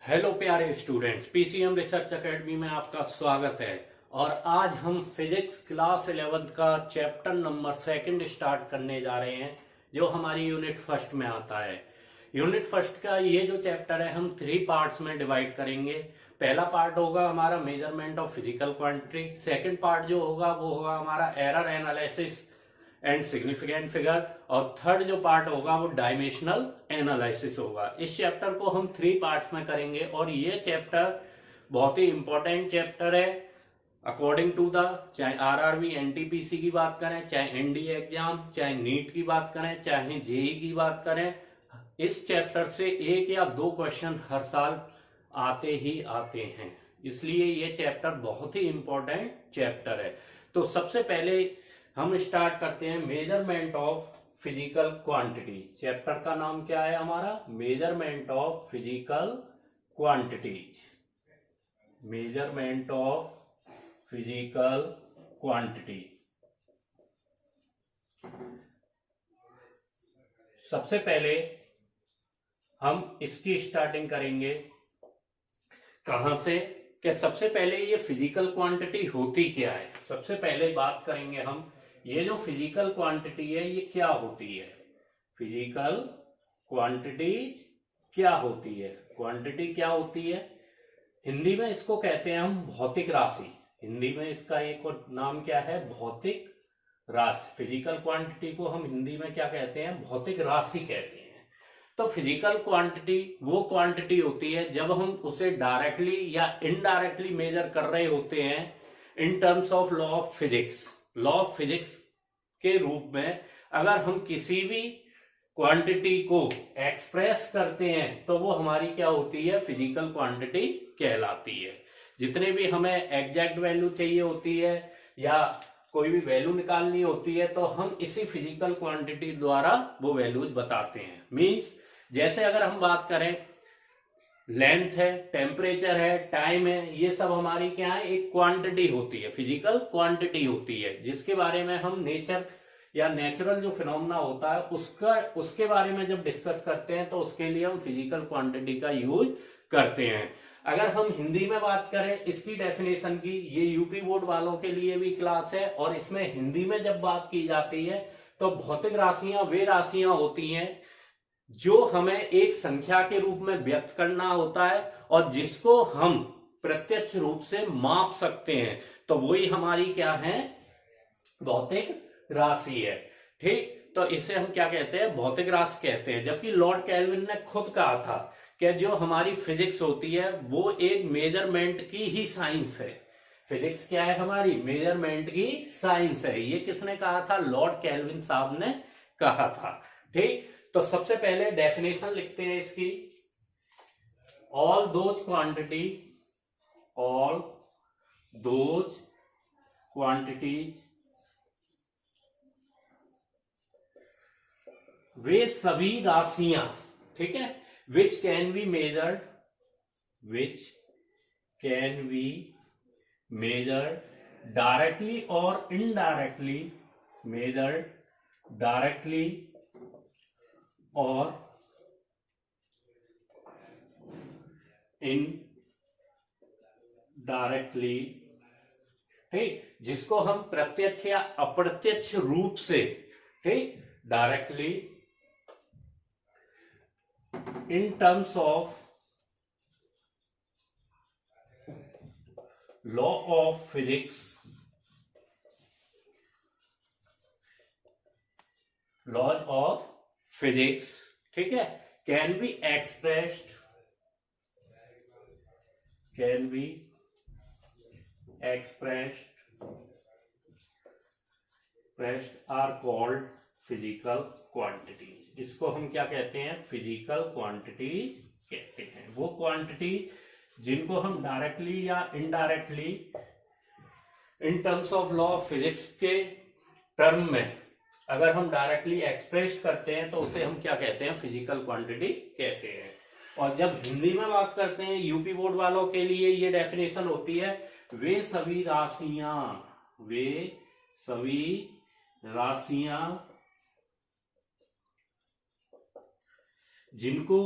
Hello प्यारे students, PCM research academy में आपका स्वागत है। और आज हम फिजिक्स क्लास 11th का चैप्टर नंबर 2 स्टार्ट करने जा रहे हैं, जो हमारी यूनिट फर्स्ट में आता है। यूनिट फर्स्ट का ये जो चैप्टर है हम 3 पार्ट्स में डिवाइड करेंगे। पहला पार्ट होगा हमारा measurement of physical quantity. Second part जो होगा वो होगा हमारा error analysis and significant figure. और थर्ड जो पार्ट होगा वो डायमेंशनल एनालिसिस होगा। इस चैप्टर को हम 3 पार्ट्स में करेंगे और ये चैप्टर बहुत ही इंपॉर्टेंट चैप्टर है अकॉर्डिंग टू द, चाहे आरआरबी एनटीपीसी की बात करें, चाहे एनडीए एग्जाम, चाहे नीट की बात करें, चाहे जेई की बात करें। इस चैप्टर से 1 या 2 क्वेश्चन हर साल आते ही आते हैं, इसलिए ये चैप्टर बहुत ही इंपॉर्टेंट चैप्टर है। तो सबसे पहले हम स्टार्ट करते हैं measurement of physical quantity. Chapter का नाम क्या है हमारा? Measurement of physical quantities. Measurement of physical quantity. सबसे पहले हम इसकी स्टार्टिंग करेंगे कहां से? कि सबसे पहले ये फिजिकल क्वांटिटी होती क्या है। सबसे पहले बात करेंगे हम, ये जो फिजिकल क्वांटिटी है ये क्या होती है। फिजिकल क्वांटिटी क्या होती है? क्वांटिटी क्या होती है? हिंदी में इसको कहते हैं हम भौतिक राशि। हिंदी में इसका एक और नाम क्या है? भौतिक राशि। फिजिकल क्वांटिटी को हम हिंदी में क्या कहते हैं? भौतिक राशि कहते हैं। तो फिजिकल क्वांटिटी वो क्वांटिटी होती है जब हम उसे डायरेक्टली या इनडायरेक्टली मेजर कर रहे होते हैं इन terms of law of physics. Law of physics के रूप में अगर हम किसी भी क्वांटिटी को एक्सप्रेस करते हैं तो वो हमारी क्या होती है? फिजिकल क्वांटिटी कहलाती है। जितने भी हमें एग्जैक्ट वैल्यू चाहिए होती है या कोई भी वैल्यू निकालनी होती है तो हम इसी फिजिकल क्वांटिटी द्वारा वो वैल्यूज बताते हैं। मींस जैसे अगर हम बात करें, लेंथ है, टेम्परेचर है, टाइम है, ये सब हमारी क्या है? एक क्वांटिटी होती है, फिजिकल क्वांटिटी होती है, जिसके बारे में हम नेचर या नेचुरल जो फिनोमेना होता है उसके बारे में जब डिस्कस करते हैं तो उसके लिए हम फिजिकल क्वांटिटी का यूज करते हैं। अगर हम हिंदी में बात करें इसकी डेफिनेशन की, ये यूपी बोर्ड वालों के लिए भी क्लास है और इसमें हिंदी में जब बात की जाती है तो भौतिक राशियां वे राशियां होती हैं जो हमें एक संख्या के रूप में व्यक्त करना होता है और जिसको हम प्रत्यक्ष रूप से माप सकते हैं, तो वही हमारी क्या है? भौतिक राशि है। ठीक, तो इसे हम क्या कहते हैं? भौतिक राशि कहते हैं। जबकि लॉर्ड केल्विन ने खुद कहा था कि जो हमारी फिजिक्स होती है वो एक मेजरमेंट की ही साइंस है। फिजिक्स क्या है हमारी? मेजरमेंट की साइंस है। ये किसने कहा था? लॉर्ड केल्विन साहब ने कहा था। ठीक, तो सबसे पहले डेफिनेशन लिखते हैं इसकी। ऑल दोज क्वांटिटीज वे सभी राशियां, ठीक है, विच कैन बी मेजर्ड डायरेक्टली और इनडायरेक्टली, मेजर्ड डायरेक्टली और इनडायरेक्टली। ठीक, जिसको हम प्रत्यक्ष या अप्रत्यक्ष रूप से, ठीक, directly in terms of law of physics, laws of physics, ठीक है, can be expressed are called physical quantities। इसको हम क्या कहते हैं? फिजिकल क्वांटिटीज कहते हैं। वो क्वांटिटी जिनको हम डायरेक्टली या indirectly in terms of law of physics के टर्म में अगर हम डायरेक्टली एक्सप्रेस करते हैं तो उसे हम क्या कहते हैं? फिजिकल क्वांटिटी कहते हैं। और जब हिंदी में बात करते हैं यूपी बोर्ड वालों के लिए ये डेफिनेशन होती है, वे सभी राशियां जिनको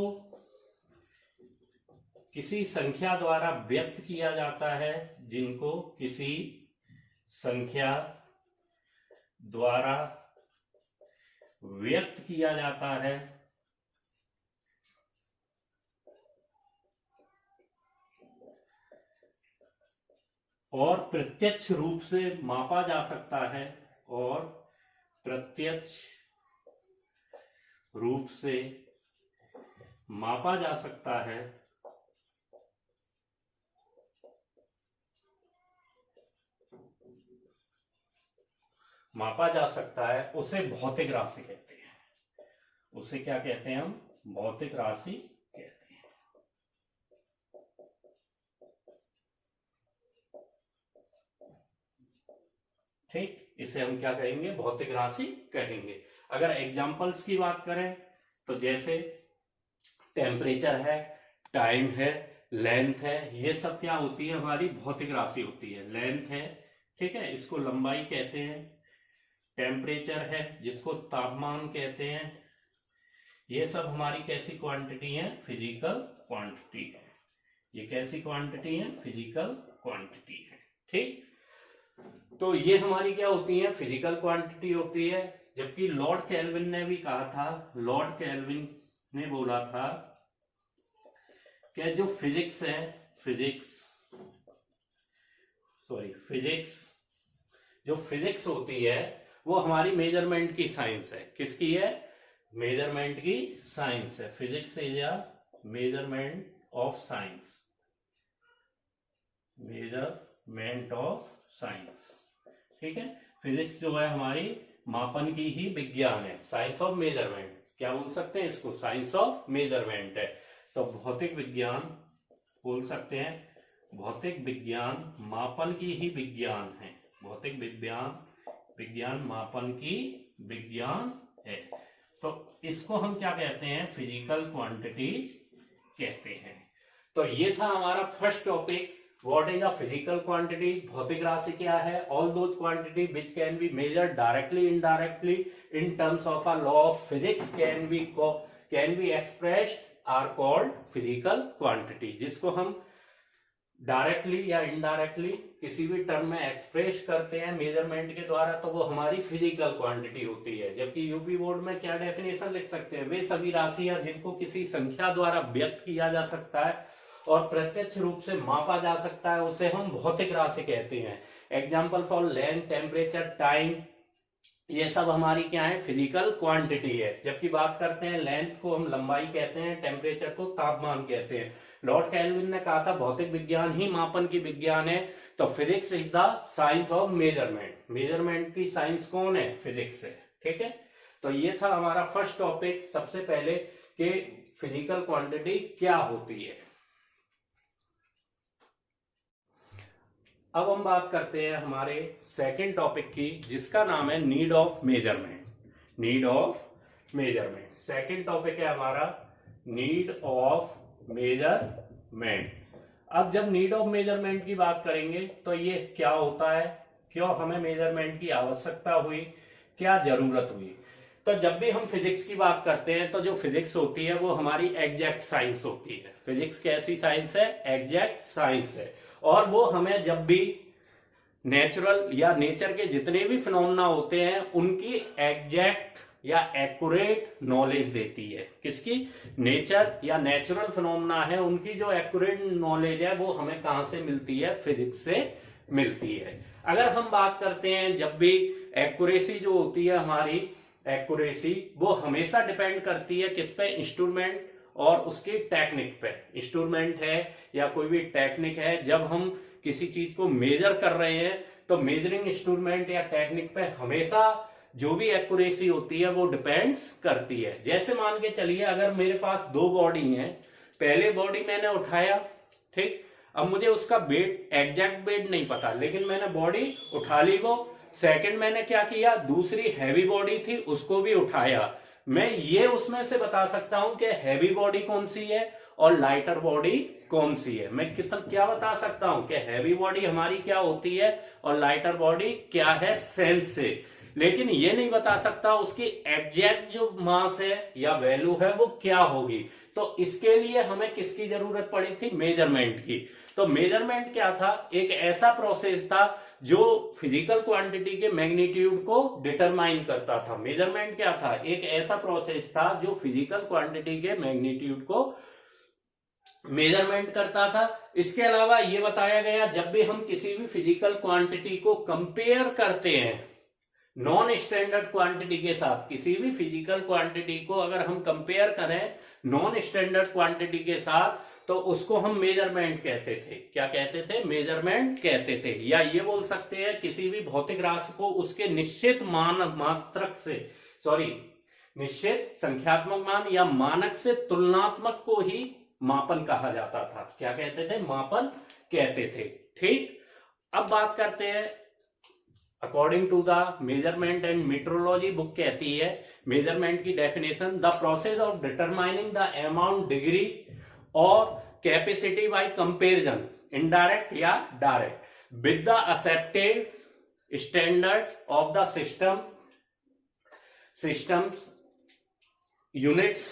किसी संख्या द्वारा व्यक्त किया जाता है, जिनको किसी संख्या द्वारा व्यक्त किया जाता है और प्रत्यक्ष रूप से मापा जा सकता है, और प्रत्यक्ष रूप से मापा जा सकता है, उसे भौतिक राशि कहते हैं। उसे क्या कहते हैं हम? भौतिक राशि कहते हैं। ठीक, इसे हम क्या कहेंगे? भौतिक राशि कहेंगे। अगर एग्जांपल्स की बात करें तो जैसे टेम्परेचर है, टाइम है, लेंथ है, ये सब क्या होती है? हमारी भौतिक राशि होती है। लेंथ है, ठीक है, इसको लंबाई कहते हैं। टेम्परेचर है, जिसको तापमान कहते हैं। ये सब हमारी कैसी क्वांटिटी है? फिजिकल क्वांटिटी है। ये कैसी क्वांटिटी है? फिजिकल क्वांटिटी है। ठीक, तो ये हमारी क्या होती है? फिजिकल क्वांटिटी होती है। जबकि लॉर्ड केल्विन ने भी कहा था, लॉर्ड केल्विन ने बोला था कि जो फिजिक्स है, जो फिजिक्स होती है वो हमारी मेजरमेंट की साइंस है। किसकी है? मेजरमेंट की साइंस है। Physics is a measurement of science, measurement of science. ठीक है, फिजिक्स जो है हमारी मापन की ही विज्ञान है। साइंस ऑफ मेजरमेंट, क्या बोल सकते हैं इसको? साइंस ऑफ मेजरमेंट है। तो भौतिक विज्ञान बोल सकते हैं, भौतिक विज्ञान मापन की ही विज्ञान है। भौतिक विज्ञान मापन की विज्ञान है। तो इसको हम क्या कहते हैं? फिजिकल क्वांटिटीज कहते हैं। तो ये था हमारा first topic, what is a physical quantity. भौतिक राशि क्या है? All those quantity which can be measured directly, indirectly in terms of a law of physics can be expressed are called physical quantity. जिसको हम डायरेक्टली या indirectly किसी भी term में एक्सप्रेस करते हैं मेजरमेंट के द्वारा, तो वो हमारी फिजिकल क्वांटिटी होती है। जबकि यूपी बोर्ड में क्या डेफिनेशन लिख सकते हैं? वे सभी राशियां जिनको किसी संख्या द्वारा व्यक्त किया जा सकता है और प्रत्यक्ष रूप से मापा जा सकता है, उसे हम भौतिक राशि कहते हैं। Example for length, temperature, time, ये सब हमारी क्या है? फिजिकल क्वांटिटी है। जबकि बात करते हैं लेंथ को हम लंबाई कहते हैं, टेम्परेचर को तापमान कहते हैं। लॉर्ड केल्विन ने कहा था भौतिक विज्ञान ही मापन की विज्ञान है। तो physics is the science of measurement. Measurement की साइंस कौन है? फिजिक्स है। ठीक है, तो ये था हमारा फर्स्ट टॉपिक। सबसे पहले कि फिजिकल क्वांटिटी क्या होती है। अब हम बात करते हैं हमारे सेकंड टॉपिक की, जिसका नाम है need of measurement. Need of measurement second topic है हमारा, नीड ऑफ मेजरमेंट। अब जब नीड ऑफ मेजरमेंट की बात करेंगे तो ये क्या होता है, क्यों हमें मेजरमेंट की आवश्यकता हुई, क्या जरूरत हुई। तो जब भी हम फिजिक्स की बात करते हैं तो जो फिजिक्स होती है वो हमारी एग्जैक्ट साइंस होती है। फिजिक्स कैसी साइंस है? एग्जैक्ट साइंस है। और वो हमें जब भी नेचुरल या नेचर के जितने भी फिनोमेना होते हैं उनकी एग्जैक्ट या एक्यूरेट नॉलेज देती है। किसकी? नेचर या नेचुरल फिनोमेना है उनकी जो एक्यूरेट नॉलेज है वो हमें कहां से मिलती है? फिजिक्स से मिलती है। अगर हम बात करते हैं जब भी एक्यूरेसी जो होती है हमारी, एक्यूरेसी वो हमेशा डिपेंड करती है किस पे? इंस्ट्रूमेंट और उसकी टेक्निक पे। इंस्ट्रूमेंट है या कोई भी टेक्निक है, जब हम किसी चीज को मेजर कर रहे हैं तो मेजरिंग इंस्ट्रूमेंट या टेक्निक पे हमेशा जो भी एक्यूरेसी होती है वो डिपेंड्स करती है। जैसे मान के चलिए अगर मेरे पास दो बॉडी हैं, पहले बॉडी मैंने उठाया, ठीक, अब मुझे उसका वेट, एग्जैक्ट वेट नहीं पता, लेकिन मैंने बॉडी उठा ली। वो सेकंड मैंने क्या किया, दूसरी हैवी बॉडी थी उसको भी उठाया। मैं ये उसमें से बता सकता हूं कि हैवी बॉडी कौन सी है और लाइटर बॉडी कौन सी है। मैं क्या बता सकता हूं कि हैवी बॉडी हमारी क्या होती है और लाइटर बॉडी क्या है, सेंस से। लेकिन ये नहीं बता सकता उसकी एग्जैक्ट जो मास है या वैल्यू है वो क्या होगी। तो इसके लिए हमें किसकी जरूरत पड़ी थी, मेजरमेंट की। तो मेजरमेंट क्या था, एक ऐसा प्रोसेस था जो फिजिकल क्वांटिटी के मैग्नीट्यूड को डिटरमाइन करता था। मेजरमेंट क्या था, एक ऐसा प्रोसेस था जो फिजिकल क्वांटिटी के मैग्नीट्यूड को मेजरमेंट करता था। इसके अलावा यह बताया गया जब भी हम किसी भी फिजिकल क्वांटिटी को कंपेयर करते हैं नॉन स्टैंडर्ड क्वांटिटी के साथ, किसी भी फिजिकल क्वांटिटी को अगर हम कंपेयर करें नॉन स्टैंडर्ड क्वांटिटी के साथ, तो उसको हम मेजरमेंट कहते थे। क्या कहते थे, मेजरमेंट कहते थे। या ये बोल सकते हैं किसी भी भौतिक राशि को उसके निश्चित मात्रक से, निश्चित संख्यात्मक मान या मानक से तुलनात्मक को ही मापन कहा जाता था। क्या कहते थे, मापन कहते थे। ठीक, अब बात करते हैं according to the measurement and metrology book कहती है मेजरमेंट की definition, the process of determining the amount, degree और कैपेसिटी बाय कंपैरिजन, इनडायरेक्ट या direct, with the accepted standards of the systems units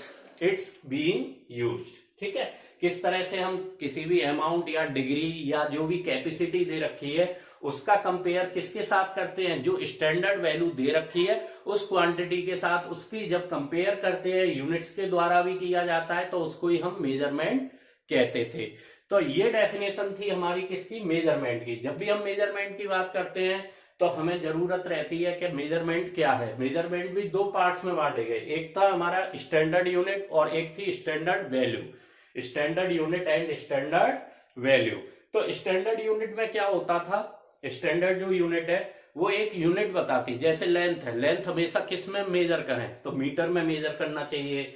it's being used. ठीक है, किस तरह से हम किसी भी अमाउंट या डिग्री या जो भी कैपेसिटी दे रखी है उसका कंपेयर किसके साथ करते हैं, जो स्टैंडर्ड वैल्यू दे रखी है उस क्वांटिटी के साथ उसकी जब कंपेयर करते हैं, यूनिट्स के द्वारा भी किया जाता है, तो उसको ही हम मेजरमेंट कहते थे। तो ये डेफिनेशन थी हमारी किसकी, मेजरमेंट की। जब भी हम मेजरमेंट की बात करते हैं तो हमें जरूरत रहती है कि मेजरमेंट क्या है। मेजरमेंट भी दो पार्ट्स में बांटे गए, एक था हमारा स्टैंडर्ड यूनिट और एक थी standard value. Standard unit and standard value. तो स्टैंडर्ड यूनिट में क्या होता था, स्टैंडर्ड जो यूनिट है वो एक यूनिट बताती, जैसे लेंथ है, लेंथ हमेशा किस में मेजर करें, तो मीटर में मेजर करना चाहिए।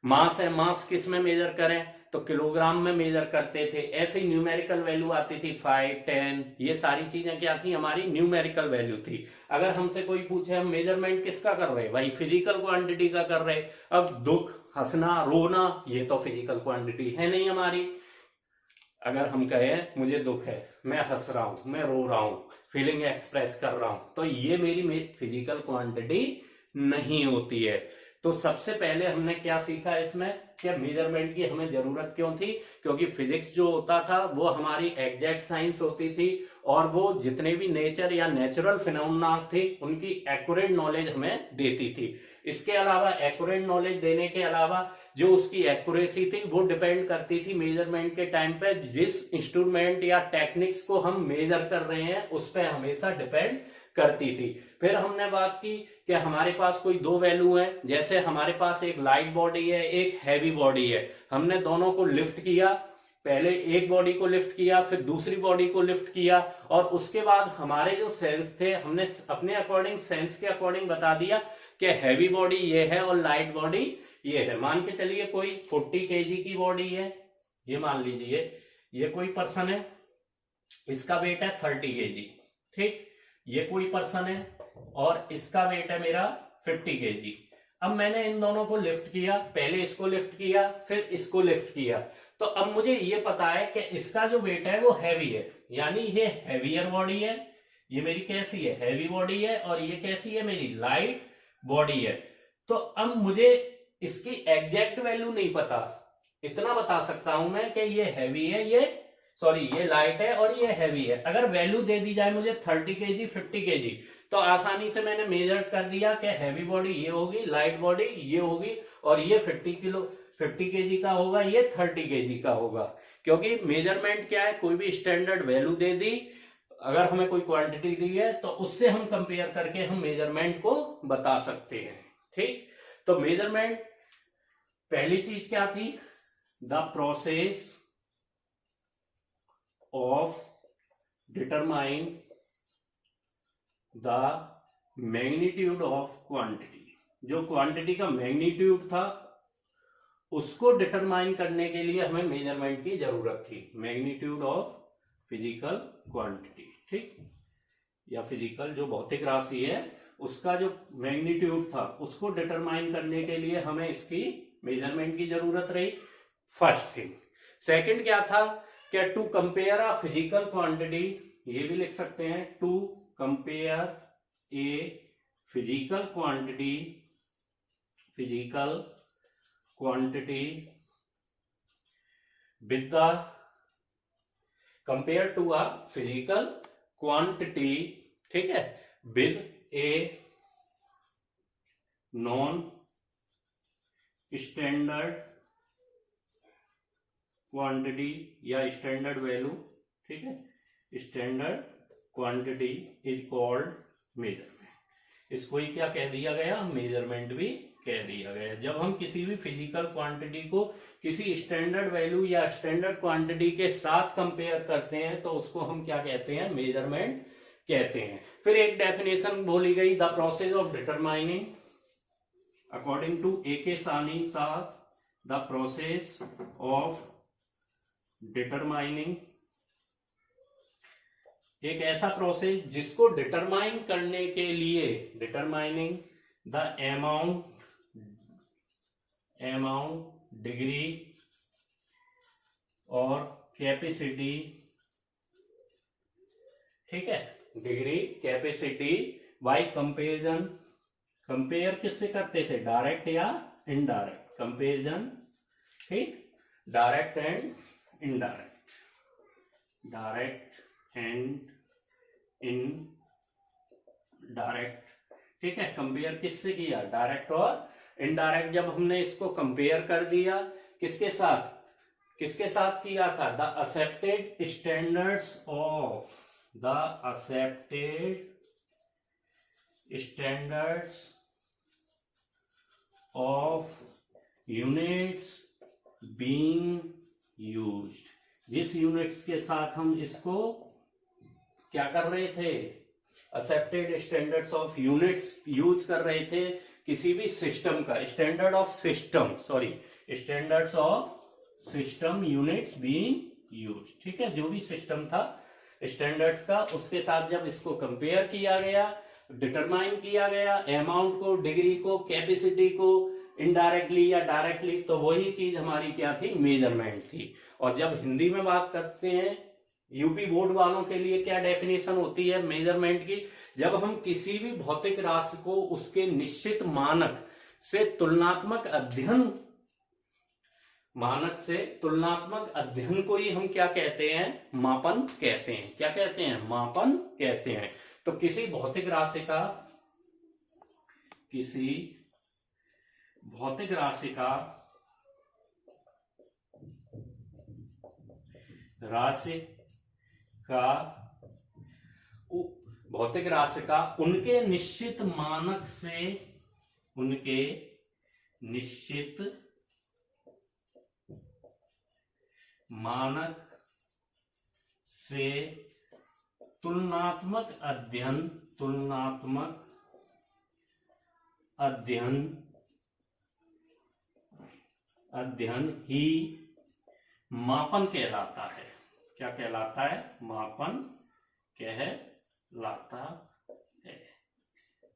मास है, मास किस में मेजर करें, तो किलोग्राम में मेजर करते थे। ऐसे ही न्यूमेरिकल वैल्यू आती थी 5, 10, ये सारी चीजें क्या थी, हमारी न्यूमेरिकल वैल्यू थी। अगर हमसे कोई पूछे हम मेजरमेंट किसका कर रहे हैं, भाई फिजिकल क्वांटिटी का कर रहे। अब दुख, हंसना, रोना, ये तो फिजिकल क्वांटिटी है नहीं हमारी। अगर हम कहें मुझे दुख है, मैं हंस रहा हूं, मैं रो रहा हूं, फीलिंग एक्सप्रेस कर रहा हूं, तो ये मेरी फिजिकल क्वांटिटी नहीं होती है। तो सबसे पहले हमने क्या सीखा इसमें, कि मेजरमेंट की हमें जरूरत क्यों थी, क्योंकि फिजिक्स जो होता था वो हमारी एग्जैक्ट साइंस होती थी और वो जितने भी नेचर या नेचुरल फिनोमेना थे उनकी एक्यूरेट नॉलेज हमें देती थी। इसके अलावा एक्यूरेट नॉलेज देने के अलावा जो उसकी एक्यूरेसी थी वो डिपेंड करती थी मेजरमेंट के टाइम पे जिस इंस्ट्रूमेंट या टेक्निक्स को हम मेजर कर रहे हैं उस पर हमेशा डिपेंड करती थी। फिर हमने बात की कि हमारे पास कोई दो वैल्यू है, जैसे हमारे पास एक लाइट बॉडी है, एक हैवी बॉडी है। हमने दोनों को लिफ्ट किया, पहले एक बॉडी को लिफ्ट किया, फिर दूसरी बॉडी को लिफ्ट किया, और उसके बाद हमारे जो सेंस थे हमने अपने अकॉर्डिंग, सेंस के अकॉर्डिंग बता दिया कि हैवी बॉडी ये है और लाइट बॉडी ये है। मान के चलिए कोई 40 kg की बॉडी है, ये मान लीजिए ये कोई पर्सन है, इसका वेट है 30 kg। ठीक, ये कोई पर्सन है और इसका वेट है मेरा 50 kg। अब मैंने इन दोनों को लिफ्ट किया, पहले इसको लिफ्ट किया फिर इसको लिफ्ट किया, तो अब मुझे ये पता है कि इसका जो वेट है वो हैवी है, यानी ये हैवियर बॉडी है, ये मेरी कैसी है, हैवी बॉडी है, और ये कैसी है, मेरी लाइट बॉडी है। तो अब मुझे इसकी एग्जैक्ट वैल्यू नहीं पता, इतना बता सकता हूं मैं कि ये हैवी है, ये लाइट है और ये हैवी है। अगर वैल्यू दे दी जाए मुझे 30 kg, 50 kg, तो आसानी से मैंने मेजर कर दिया कि हैवी बॉडी ये होगी, लाइट बॉडी ये होगी, और ये 50 kg का होगा, ये 30 kg का होगा। क्योंकि मेजरमेंट क्या है, कोई भी स्टैंडर्ड वैल्यू दे दी, अगर हमें कोई क्वांटिटी दी है तो उससे हम कंपेयर करके हम मेजरमेंट को बता सकते हैं। ठीक, तो मेजरमेंट पहली चीज क्या थी, the process of determine the magnitude of quantity. जो क्वांटिटी का मैग्नीट्यूड था उसको डिटरमाइन करने के लिए हमें मेजरमेंट की जरूरत थी। मैग्नीट्यूड ऑफ फिजिकल क्वांटिटी, ठीक, या फिजिकल जो भौतिक राशि है उसका जो मैग्नीट्यूड था उसको डिटरमाइन करने के लिए हमें इसकी मेजरमेंट की जरूरत रही, फर्स्ट थिंग। सेकंड क्या था कि to compare a physical quantity, ये भी लिख सकते हैं, to compare a physical quantity with the compared to a physical quantity, ठीक है, with a non standard quantity या स्टैंडर्ड वैल्यू, ठीक है, standard quantity is called measurement. इसको ही क्या कह दिया गया, मेजरमेंट भी कह दिया गया। जब हम किसी भी फिजिकल क्वांटिटी को किसी स्टैंडर्ड वैल्यू या स्टैंडर्ड क्वांटिटी के साथ कंपेयर करते हैं तो उसको हम क्या कहते हैं, मेजरमेंट कहते हैं। फिर एक डेफिनेशन बोली गई, the process of determining according to A K Sani साहब, द प्रोसेस ऑफ डिटरमाइनिंग, एक ऐसा प्रोसेस जिसको डिटरमाइन करने के लिए, डिटरमाइनिंग द अमाउंट डिग्री और कैपेसिटी, ठीक है, degree capacity by comparison, compare किससे करते थे, डायरेक्ट या इनडायरेक्ट, कंपेरिजन, ठीक, direct and indirect, direct and indirect, ठीक है, कंपेयर किससे किया, डायरेक्ट और इनडायरेक्ट। जब हमने इसको कंपेयर कर दिया किसके साथ, किसके साथ किया था, the accepted standards of, the accepted standards of units being used, जिस यूनिट्स के साथ हम इसको क्या कर रहे थे, accepted standards of units use कर रहे थे किसी भी सिस्टम का, standard of system, sorry, standards of system units being use, ठीक है, जो भी सिस्टम था स्टैंडर्ड्स का, उसके साथ जब इसको कंपेयर किया गया, डिटरमाइन किया गया, अमाउंट को, डिग्री को, कैपेसिटी को, इनडायरेक्टली या डायरेक्टली, तो वही चीज हमारी क्या थी, मेजरमेंट थी। और जब हिंदी में बात करते हैं, यूपी बोर्ड वालों के लिए क्या डेफिनेशन होती है मेजरमेंट की, जब हम किसी भी भौतिक राशि को उसके निश्चित मानक से तुलनात्मक अध्ययन, मानक से तुलनात्मक अध्ययन को ही हम क्या कहते हैं, मापन कहते हैं। क्या कहते हैं, मापन कहते हैं। तो किसी भौतिक राशि का, किसी भौतिक राशि का, भौतिक राशि का उनके निश्चित मानक से, उनके निश्चित मानक से तुलनात्मक अध्ययन, तुलनात्मक अध्ययन ही मापन कहलाता है। क्या कहलाता है, मापन कहलाता है,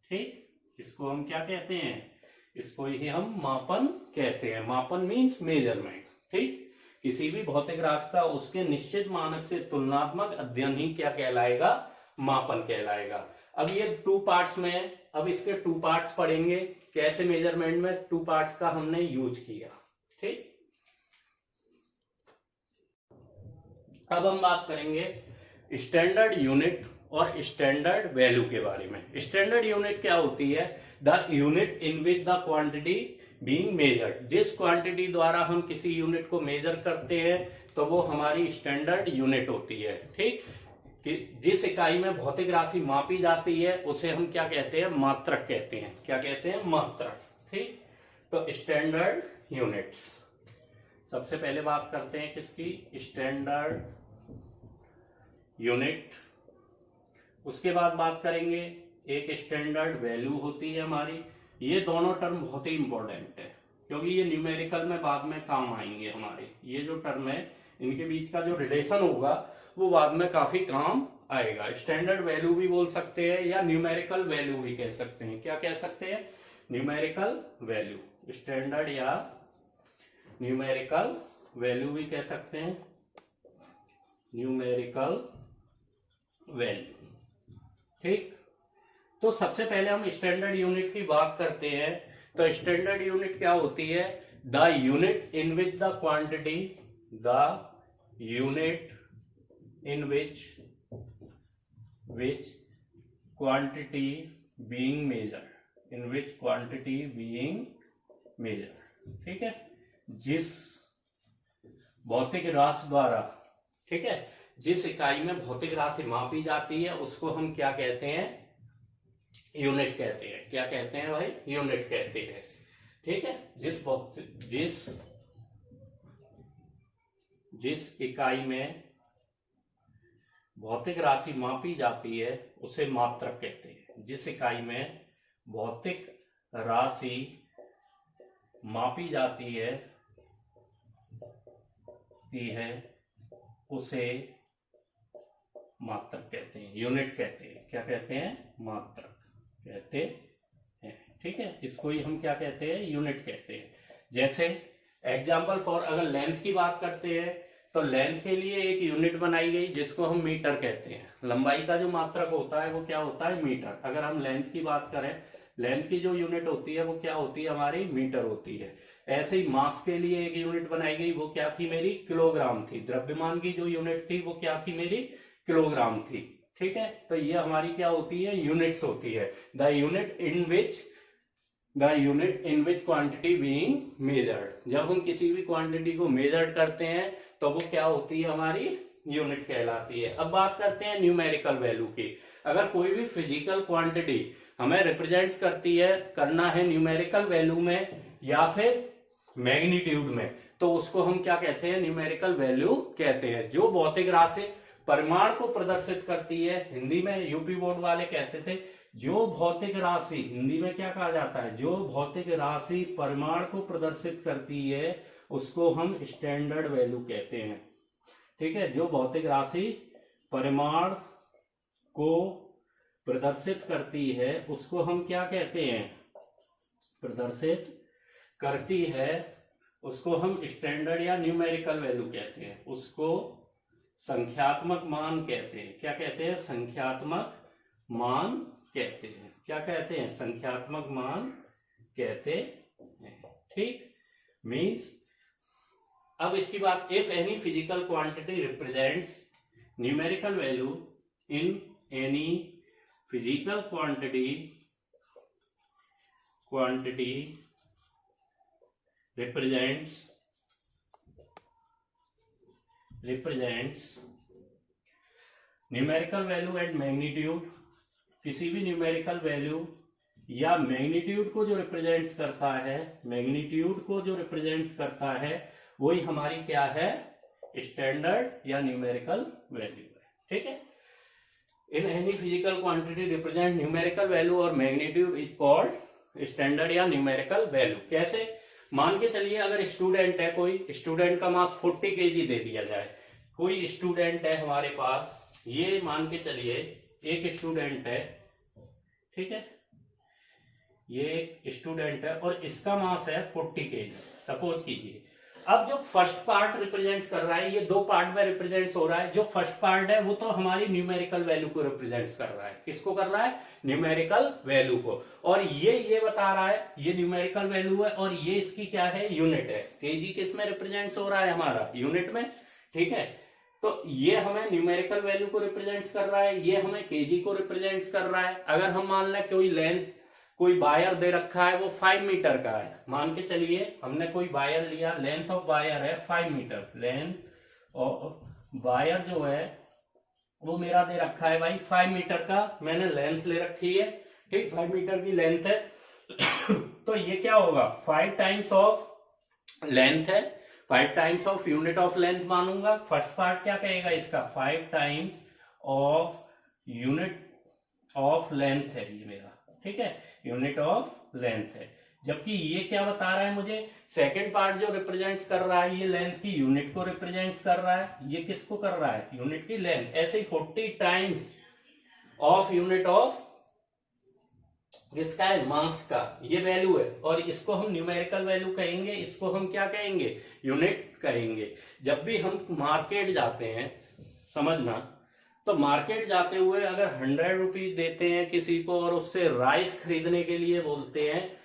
ठीक। इसको हम क्या कहते हैं, इसको ही हम मापन कहते हैं। मापन मीन्स मेजरमेंट, ठीक। किसी भी भौतिक राशि का उसके निश्चित मानक से तुलनात्मक अध्ययन ही क्या कहलाएगा, मापन कहलाएगा। अब ये 2 पार्ट्स में है, अब इसके 2 पार्ट्स पढ़ेंगे, कैसे मेजरमेंट में 2 पार्ट्स का हमने यूज किया, ठीक। अब हम बात करेंगे स्टैंडर्ड यूनिट और स्टैंडर्ड वैल्यू के बारे में। स्टैंडर्ड यूनिट क्या होती है, the unit in which the quantity being measured, जिस क्वांटिटी द्वारा हम किसी यूनिट को मेजर करते हैं तो वो हमारी स्टैंडर्ड यूनिट होती है, ठीक। कि जिस इकाई में भौतिक राशि मापी जाती है उसे हम क्या कहते हैं, मात्रक कहते हैं। क्या कहते हैं, मात्रक, ठीक। तो स्टैंडर्ड यूनिट्स, सबसे पहले बात करते हैं किसकी, स्टैंडर्ड यूनिट। उसके बाद बात करेंगे एक स्टैंडर्ड वैल्यू होती है हमारी। ये दोनों टर्म बहुत ही इंपॉर्टेंट है क्योंकि ये न्यूमेरिकल में बाद में काम आएंगे हमारे। ये जो टर्म है इनके बीच का जो रिलेशन होगा वो बाद में काफी काम आएगा। स्टैंडर्ड वैल्यू भी बोल सकते हैं या न्यूमेरिकल वैल्यू भी कह सकते हैं। क्या कह सकते हैं, न्यूमेरिकल वैल्यू, स्टैंडर्ड या न्यूमेरिकल वैल्यू भी कह सकते हैं, न्यूमेरिकल वैल्यू, ठीक। तो सबसे पहले हम स्टैंडर्ड यूनिट की बात करते हैं। तो स्टैंडर्ड यूनिट क्या होती है? The unit in which the quantity, the unit in which quantity being measured, in which quantity being measured, ठीक है, जिस भौतिक राशि द्वारा, ठीक है, जिस इकाई में भौतिक राशि मापी जाती है उसको हम क्या कहते हैं? यूनिट कहते हैं। क्या कहते हैं भाई? यूनिट कहते हैं, ठीक है। जिस इकाई में भौतिक राशि मापी जाती है उसे मात्रक कहते हैं। जिस इकाई में भौतिक राशि मापी जाती है उसे मात्रक कहते हैं, यूनिट कहते हैं। क्या कहते हैं? मात्रक कहते हैं, ठीक है। इसको ही हम क्या कहते हैं? यूनिट कहते हैं। जैसे एग्जाम्पल फॉर, अगर लेंथ की बात करते हैं तो लेंथ के लिए एक यूनिट बनाई गई जिसको हम मीटर कहते हैं। लंबाई का जो मात्रक होता है वो क्या होता है? मीटर। अगर हम लेंथ की बात करें, लेंथ की जो यूनिट होती है वो क्या होती है? हमारी मीटर होती है। ऐसे ही मास के लिए एक यूनिट बनाई गई, वो क्या थी? मेरी किलोग्राम थी। द्रव्यमान की जो यूनिट थी वो क्या थी? मेरी किलोग्राम थी, ठीक है। तो ये हमारी क्या होती है? यूनिट्स होती है। The unit in which quantity being measured. जब हम किसी भी क्वांटिटी को मेजर्ड करते हैं तो वो क्या होती है? हमारी यूनिट कहलाती है। अब बात करते हैं न्यूमेरिकल वैल्यू की। अगर कोई भी फिजिकल क्वांटिटी हमें रिप्रेजेंट करना है न्यूमेरिकल वैल्यू में या फिर मैग्नीट्यूड में, तो उसको हम क्या कहते हैं? न्यूमेरिकल वैल्यू कहते हैं। जो भौतिक राशि परिमाण को प्रदर्शित करती है, हिंदी में यूपी बोर्ड वाले कहते थे जो भौतिक राशि, हिंदी में क्या कहा जाता है? जो भौतिक राशि परिमाण को प्रदर्शित करती है उसको हम स्टैंडर्ड वैल्यू कहते हैं, ठीक है। जो भौतिक राशि परिमाण को प्रदर्शित करती है उसको हम क्या कहते हैं? प्रदर्शित करती है उसको हम स्टैंडर्ड या न्यूमेरिकल वैल्यू कहते हैं। उसको संख्यात्मक मान कहते हैं। क्या कहते हैं? संख्यात्मक मान कहते हैं। क्या कहते हैं? संख्यात्मक मान कहते हैं, ठीक। मीन्स अब इसकी बात, if any physical quantity represents numerical value in any physical quantity represents numerical value and magnitude. किसी भी न्यूमेरिकल वैल्यू या मैग्नीट्यूड को जो रिप्रेजेंट्स करता है, मैग्नीट्यूड को जो रिप्रेजेंट्स करता है वही हमारी क्या है? स्टैंडर्ड या न्यूमेरिकल वैल्यू है, ठीक है। In any physical quantity represent numerical value और मैग्नीट्यूड इज कॉल्ड स्टैंडर्ड या न्यूमेरिकल वैल्यू। कैसे? मान के चलिए अगर स्टूडेंट है, कोई स्टूडेंट का मास 40 kg दे दिया जाए। कोई स्टूडेंट है हमारे पास, ये मान के चलिए एक स्टूडेंट है, ठीक है, ये एक स्टूडेंट है और इसका मास है 40 kg, सपोज कीजिए। अब जो फर्स्ट पार्ट रिप्रेजेंट कर रहा है, ये दो पार्ट में रिप्रेजेंट हो रहा है। जो फर्स्ट पार्ट है वो तो हमारी न्यूमेरिकल वैल्यू को रिप्रेजेंट कर रहा है। किसको कर रहा है? न्यूमेरिकल वैल्यू को। और ये बता रहा है ये न्यूमेरिकल वैल्यू है और ये इसकी क्या है? यूनिट है। केजी किस में रिप्रेजेंट हो रहा है? हमारा यूनिट में, ठीक है। तो ये हमें न्यूमेरिकल वैल्यू को रिप्रेजेंट कर रहा है, ये हमें केजी को रिप्रेजेंट कर रहा है। अगर हम मान लें कोई लेंथ, कोई वायर दे रखा है वो 5 मीटर का है, मान के चलिए हमने कोई वायर लिया, लेंथ ऑफ वायर है 5 मीटर, लेंथ ऑफ वायर जो है वो मेरा दे रखा है भाई 5 मीटर का, मैंने लेंथ ले रखी है, ठीक, 5 मीटर की लेंथ है। तो ये क्या होगा? 5 टाइम्स ऑफ लेंथ है, 5 times of unit of length मानूंगा। फर्स्ट पार्ट क्या कहेगा इसका? 5 times of unit of length है ये मेरा, ठीक है, यूनिट ऑफ लेंथ है। जबकि ये क्या बता रहा है मुझे? सेकंड पार्ट जो रिप्रेजेंट्स कर रहा है ये लेंथ की यूनिट को रिप्रेजेंट्स कर रहा है। ये किसको कर रहा है? यूनिट की लेंथ। ऐसे ही 40 टाइम्स ऑफ यूनिट ऑफ किसका है? मास का, ये वैल्यू है और इसको हम न्यूमेरिकल वैल्यू कहेंगे, इसको हम क्या कहेंगे? यूनिट कहेंगे। जब भी हम मार्केट जाते हैं, समझना, तो मार्केट जाते हुए अगर 100 रुपीज देते हैं किसी को और उससे राइस खरीदने के लिए बोलते हैं,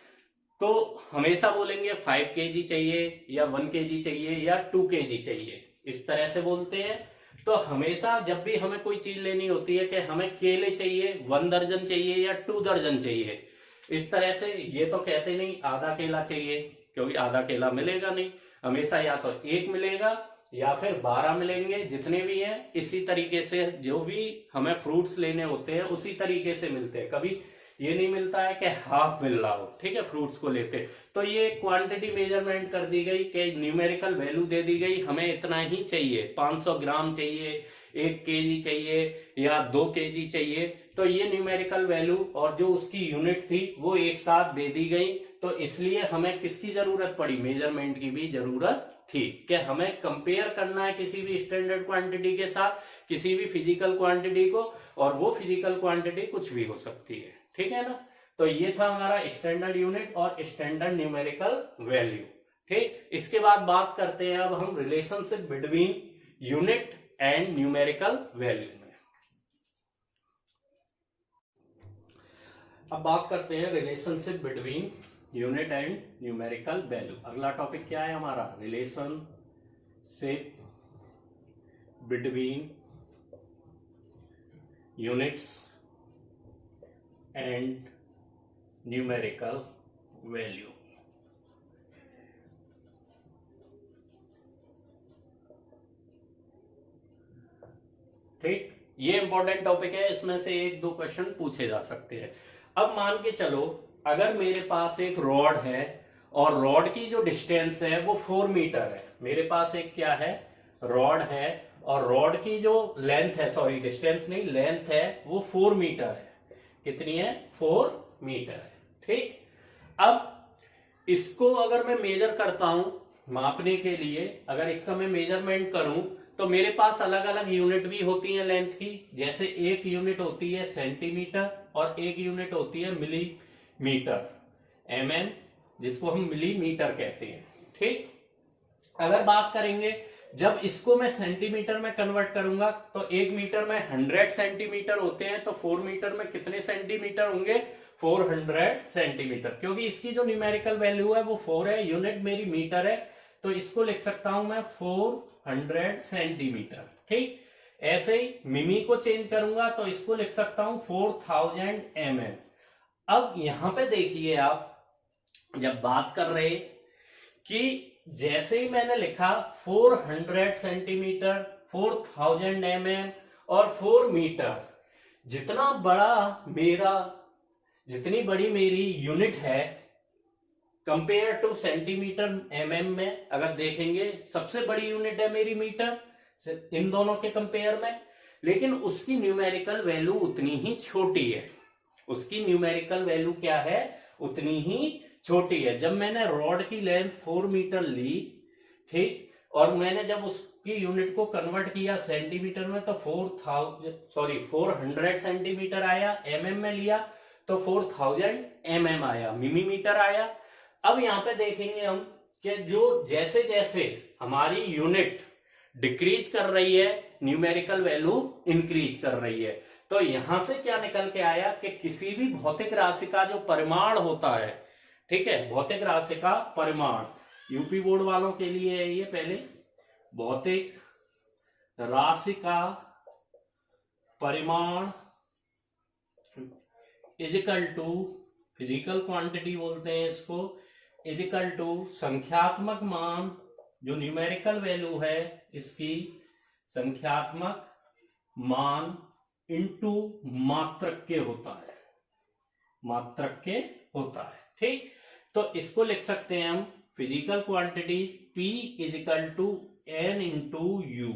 तो हमेशा बोलेंगे 5 केजी चाहिए या 1 केजी चाहिए या 2 केजी चाहिए, इस तरह से बोलते हैं। तो हमेशा जब भी हमें कोई चीज लेनी होती है कि हमें केले चाहिए 1 दर्जन चाहिए या 2 दर्जन चाहिए, इस तरह से ये तो कहते नहीं आधा केला चाहिए, क्योंकि आधा केला मिलेगा नहीं, हमेशा या तो 1 मिलेगा या फिर 12 मिलेंगे, जितने भी हैं इसी तरीके से जो भी हमें फ्रूट्स लेने होते हैं उसी तरीके से मिलते हैं। कभी ये नहीं मिलता है कि हाफ मिल रहा हो, ठीक है, फ्रूट्स को लेते। तो ये क्वांटिटी मेजरमेंट कर दी गई कि न्यूमेरिकल वैल्यू दे दी गई, हमें इतना ही चाहिए, 500 ग्राम चाहिए, 1 केजी चाहिए या 2 केजी चाहिए। तो ये न्यूमेरिकल वैल्यू और जो उसकी यूनिट थी वो एक साथ दे दी गई। तो इसलिए हमें किसकी जरूरत पड़ी, मेजरमेंट की भी जरूरत थी कि हमें कंपेयर करना है किसी भी स्टैंडर्ड क्वांटिटी के साथ, किसी भी फिजिकल क्वांटिटी को, और वो फिजिकल क्वांटिटी कुछ भी हो सकती है, ठीक है ना। तो ये था हमारा स्टैंडर्ड यूनिट और स्टैंडर्ड न्यूमेरिकल वैल्यू, ठीक। इसके बाद बात करते हैं अब हम relationship between unit and numerical value में। अब बात करते हैं relationship between unit and numerical value. अगला टॉपिक क्या है हमारा, relationship between units and numerical value. ठीक, ये इंपॉर्टेंट टॉपिक है, इसमें से 1-2 क्वेश्चन पूछे जा सकते हैं। अब मान के चलो अगर मेरे पास एक रॉड है और रॉड की जो डिस्टेंस है वो 4 मीटर है, मेरे पास एक क्या है, रॉड है, और रॉड की जो लेंथ है, सॉरी डिस्टेंस नहीं लेंथ है, वो 4 मीटर है। कितनी है, 4 मीटर है, ठीक। अब इसको अगर मैं मेजर करता हूं मापने के लिए, अगर इसका मैं मेजरमेंट करूं तो मेरे पास अलग अलग यूनिट भी होती है लेंथ की, जैसे एक यूनिट होती है सेंटीमीटर और एक यूनिट होती है मिलीमीटर, mm, जिसको हम मिलीमीटर कहते हैं, ठीक। अगर बात करेंगे जब इसको मैं सेंटीमीटर में कन्वर्ट करूंगा तो 1 मीटर में 100 सेंटीमीटर होते हैं, तो 4 मीटर में कितने सेंटीमीटर होंगे, 400 सेंटीमीटर, क्योंकि इसकी जो न्यूमेरिकल वैल्यू है वो 4 है, यूनिट मेरी मीटर है, तो इसको लिख सकता हूं मैं 400 सेंटीमीटर, ठीक। ऐसे ही मिमी को चेंज करूंगा तो इसको लिख सकता हूं 4000 mm। अब यहां पे देखिए आप, जब बात कर रहे कि जैसे ही मैंने लिखा 400 सेंटीमीटर, 4000 mm और 4 मीटर, जितना बड़ा मेरा, जितनी बड़ी मेरी यूनिट है कंपेयर टू सेंटीमीटर mm में अगर देखेंगे, सबसे बड़ी यूनिट है मेरी मीटर इन दोनों के कंपेयर में, लेकिन उसकी न्यूमेरिकल वैल्यू उतनी ही छोटी है। उसकी न्यूमेरिकल वैल्यू क्या है, उतनी ही छोटी है। जब मैंने रॉड की लेंथ 4 मीटर ली, ठीक, और मैंने जब उसकी यूनिट को कन्वर्ट किया सेंटीमीटर में तो 400 सेंटीमीटर आया, mm में लिया तो 4000 mm आया, मिलीमीटर आया। अब यहां पे देखेंगे हम कि जो जैसे जैसे हमारी यूनिट डिक्रीज कर रही है, न्यूमेरिकल वैल्यू इंक्रीज कर रही है। तो यहां से क्या निकल के आया कि किसी भी भौतिक राशि का जो परिमाण होता है, ठीक है, भौतिक राशि का परिमाण, यूपी बोर्ड वालों के लिए है ये, पहले भौतिक राशि का परिमाण इजिकल टू, फिजिकल क्वांटिटी बोलते हैं इसको, इजिकल टू संख्यात्मक मान, जो न्यूमेरिकल वैल्यू है इसकी संख्यात्मक मान इनटू मात्रक के होता है, मात्रक के होता है, ठीक। तो इसको लिख सकते हैं हम physical quantities P equal to N into U,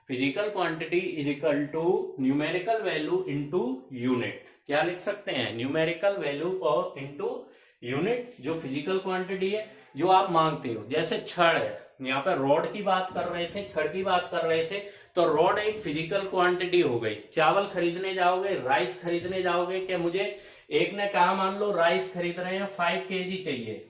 physical quantity equal to numerical value into unit. क्या लिख सकते हैं, न्यूमेरिकल वैल्यू और इंटू यूनिट, जो फिजिकल क्वांटिटी है जो आप मांगते हो। जैसे छड़ है, यहाँ पे रॉड की बात कर रहे थे, छड़ की बात कर रहे थे, तो रॉड एक फिजिकल क्वांटिटी हो गई। चावल खरीदने जाओगे, राइस खरीदने जाओगे, कि मुझे एक ने कहा मान लो राइस खरीद रहे हैं 5 केजी चाहिए,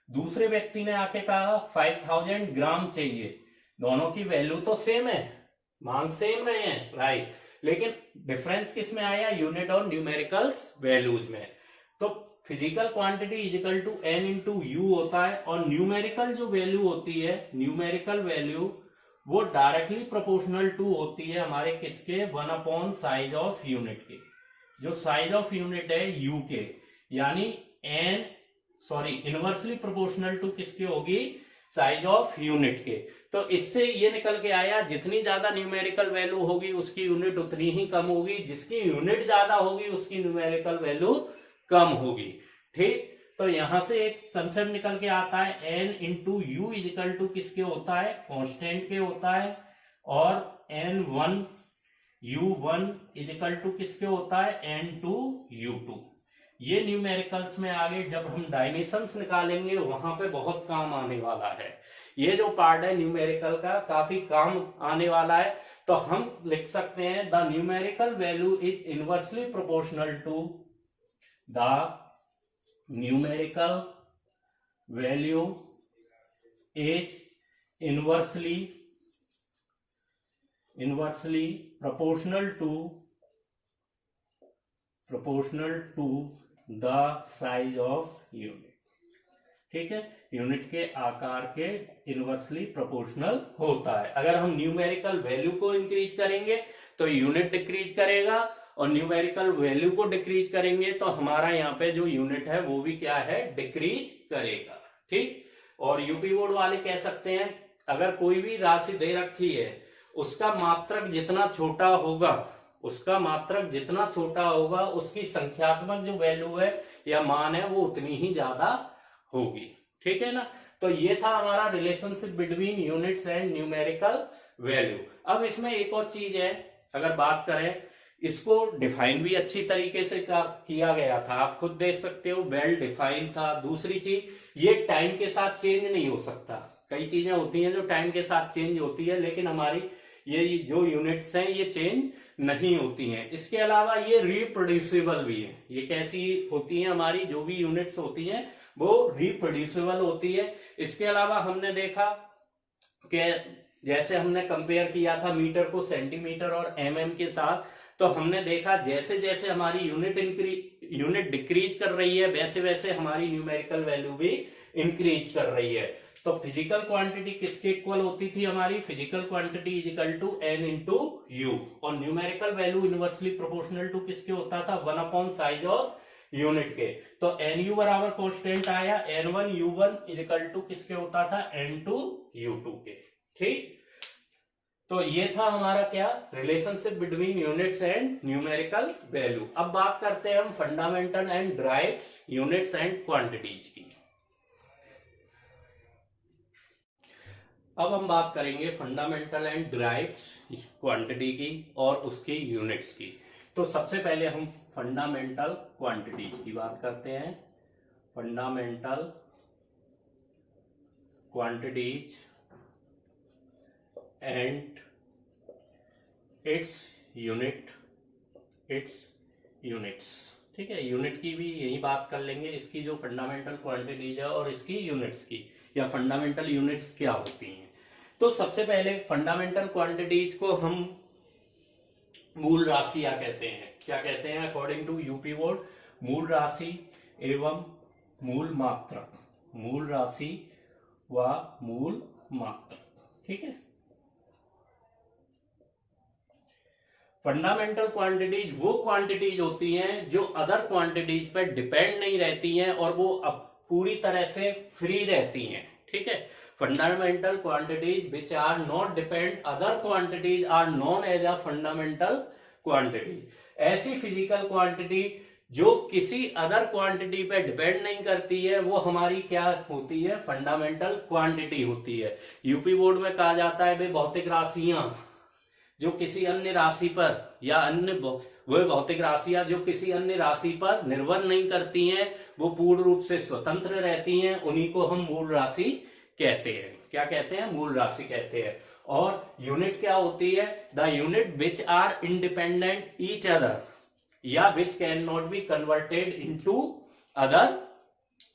दूसरे व्यक्ति ने आके कहा 5000 ग्राम चाहिए, दोनों की वैल्यू तो सेम है, मान सेम रहे हैं, राइट, लेकिन डिफरेंस किस में आया, यूनिट और न्यूमेरिकल्स वैल्यूज में। तो physical quantity is equal to N into U होता है, और न्यूमेरिकल जो वैल्यू होती है, न्यूमेरिकल वैल्यू वो डायरेक्टली प्रोपोर्शनल टू होती है हमारे किसके, 1 साइज ऑफ यूनिट के। जो साइज ऑफ यूनिट है यू के, यानी इनवर्सली प्रोपोर्शनल टू किसके होगी, साइज ऑफ यूनिट के। तो इससे ये निकल के आया जितनी ज्यादा न्यूमेरिकल वैल्यू होगी उसकी यूनिट उतनी ही कम होगी, जिसकी यूनिट ज्यादा होगी उसकी न्यूमेरिकल वैल्यू कम होगी। ठीक, तो यहां से एक कंसेप्ट निकल के आता है, N into U is equal to किसके होता है, कांस्टेंट के होता है, और n1 u1 is equal to किसके होता है, n2 u2। ये न्यूमेरिकल्स में आगे जब हम डायमेंशंस निकालेंगे वहां पे बहुत काम आने वाला है। ये जो पार्ट है न्यूमेरिकल का काफी काम आने वाला है। तो हम लिख सकते हैं the numerical value is inversely proportional to the numerical value is inversely proportional to the size of unit। ठीक है, यूनिट के आकार के इनवर्सली प्रोपोर्शनल होता है। अगर हम न्यूमेरिकल वैल्यू को इंक्रीज करेंगे तो यूनिट डिक्रीज करेगा, और न्यूमेरिकल वैल्यू को डिक्रीज करेंगे तो हमारा यहाँ पे जो यूनिट है वो भी क्या है, डिक्रीज करेगा। ठीक, और यूपी बोर्ड वाले कह सकते हैं अगर कोई भी राशि दे रखी है उसका मात्रक जितना छोटा होगा उसकी संख्यात्मक जो वैल्यू है या मान है वो उतनी ही ज्यादा होगी। ठीक है ना, तो ये था हमारा relationship between units and numerical value. अब इसमें एक और चीज है, अगर बात करें, इसको डिफाइन भी अच्छी तरीके से किया गया था, आप खुद देख सकते हो, वेल डिफाइन था। दूसरी चीज, ये टाइम के साथ चेंज नहीं हो सकता। कई चीजें होती हैं जो टाइम के साथ चेंज होती है, लेकिन हमारी ये जो यूनिट्स हैं ये चेंज नहीं होती हैं। इसके अलावा ये रिप्रोड्यूसिबल भी है। ये कैसी होती है, हमारी जो भी यूनिट्स होती हैं वो रिप्रोड्यूसिबल होती है। इसके अलावा हमने देखा कि जैसे हमने कंपेयर किया था मीटर को सेंटीमीटर और एमएम के साथ, तो हमने देखा जैसे जैसे हमारी यूनिट डिक्रीज कर रही है वैसे वैसे हमारी न्यूमेरिकल वैल्यू भी इंक्रीज कर रही है। तो फिजिकल क्वांटिटी किसके इक्वल होती थी हमारी, physical quantity is equal to N into u, और numerical value inversely proportional to किसके होता था, 1 साइज ऑफ यूनिट के। तो एन यू बराबर कॉन्स्टेंट आया, n1 u1 is equal to किसके होता था, n2 u2 के। ठीक, तो ये था हमारा क्या, relationship between units and numerical value. अब बात करते हैं हम fundamental and derived units and quantities की। अब हम बात करेंगे फंडामेंटल एंड डिराइव्ड क्वांटिटी की और उसकी यूनिट्स की। तो सबसे पहले हम फंडामेंटल क्वांटिटीज की बात करते हैं। Fundamental quantities and it's units. ठीक है, यूनिट की भी यही बात कर लेंगे, इसकी जो फंडामेंटल क्वांटिटीज है और इसकी यूनिट्स की, या फंडामेंटल यूनिट्स क्या होती हैं। तो सबसे पहले फंडामेंटल क्वांटिटीज को हम मूल राशियां कहते हैं। क्या कहते हैं, अकॉर्डिंग टू यूपी बोर्ड, मूल राशि एवं मूल मात्रक, मूल राशि व मूल मात्रक। ठीक है, फंडामेंटल क्वांटिटीज वो क्वांटिटीज होती हैं जो अदर क्वांटिटीज पर डिपेंड नहीं रहती हैं और वो अब पूरी तरह से फ्री रहती हैं। ठीक है, fundamental quantities which are not depend other quantities are known as a fundamental quantity. ऐसी फिजिकल क्वांटिटी जो किसी अदर क्वांटिटी पे डिपेंड नहीं करती है वो हमारी क्या होती है, फंडामेंटल क्वांटिटी होती है। यूपी बोर्ड में कहा जाता है वे भौतिक राशियां जो किसी अन्य राशि पर, या वह भौतिक राशियां जो किसी अन्य राशि पर निर्भर नहीं करती हैं, वो पूर्ण रूप से स्वतंत्र रहती हैं, उन्हीं को हम मूल राशि कहते हैं। क्या कहते हैं, मूल राशि कहते हैं। और यूनिट क्या होती है, the unit which are independent each other या which can not be converted into other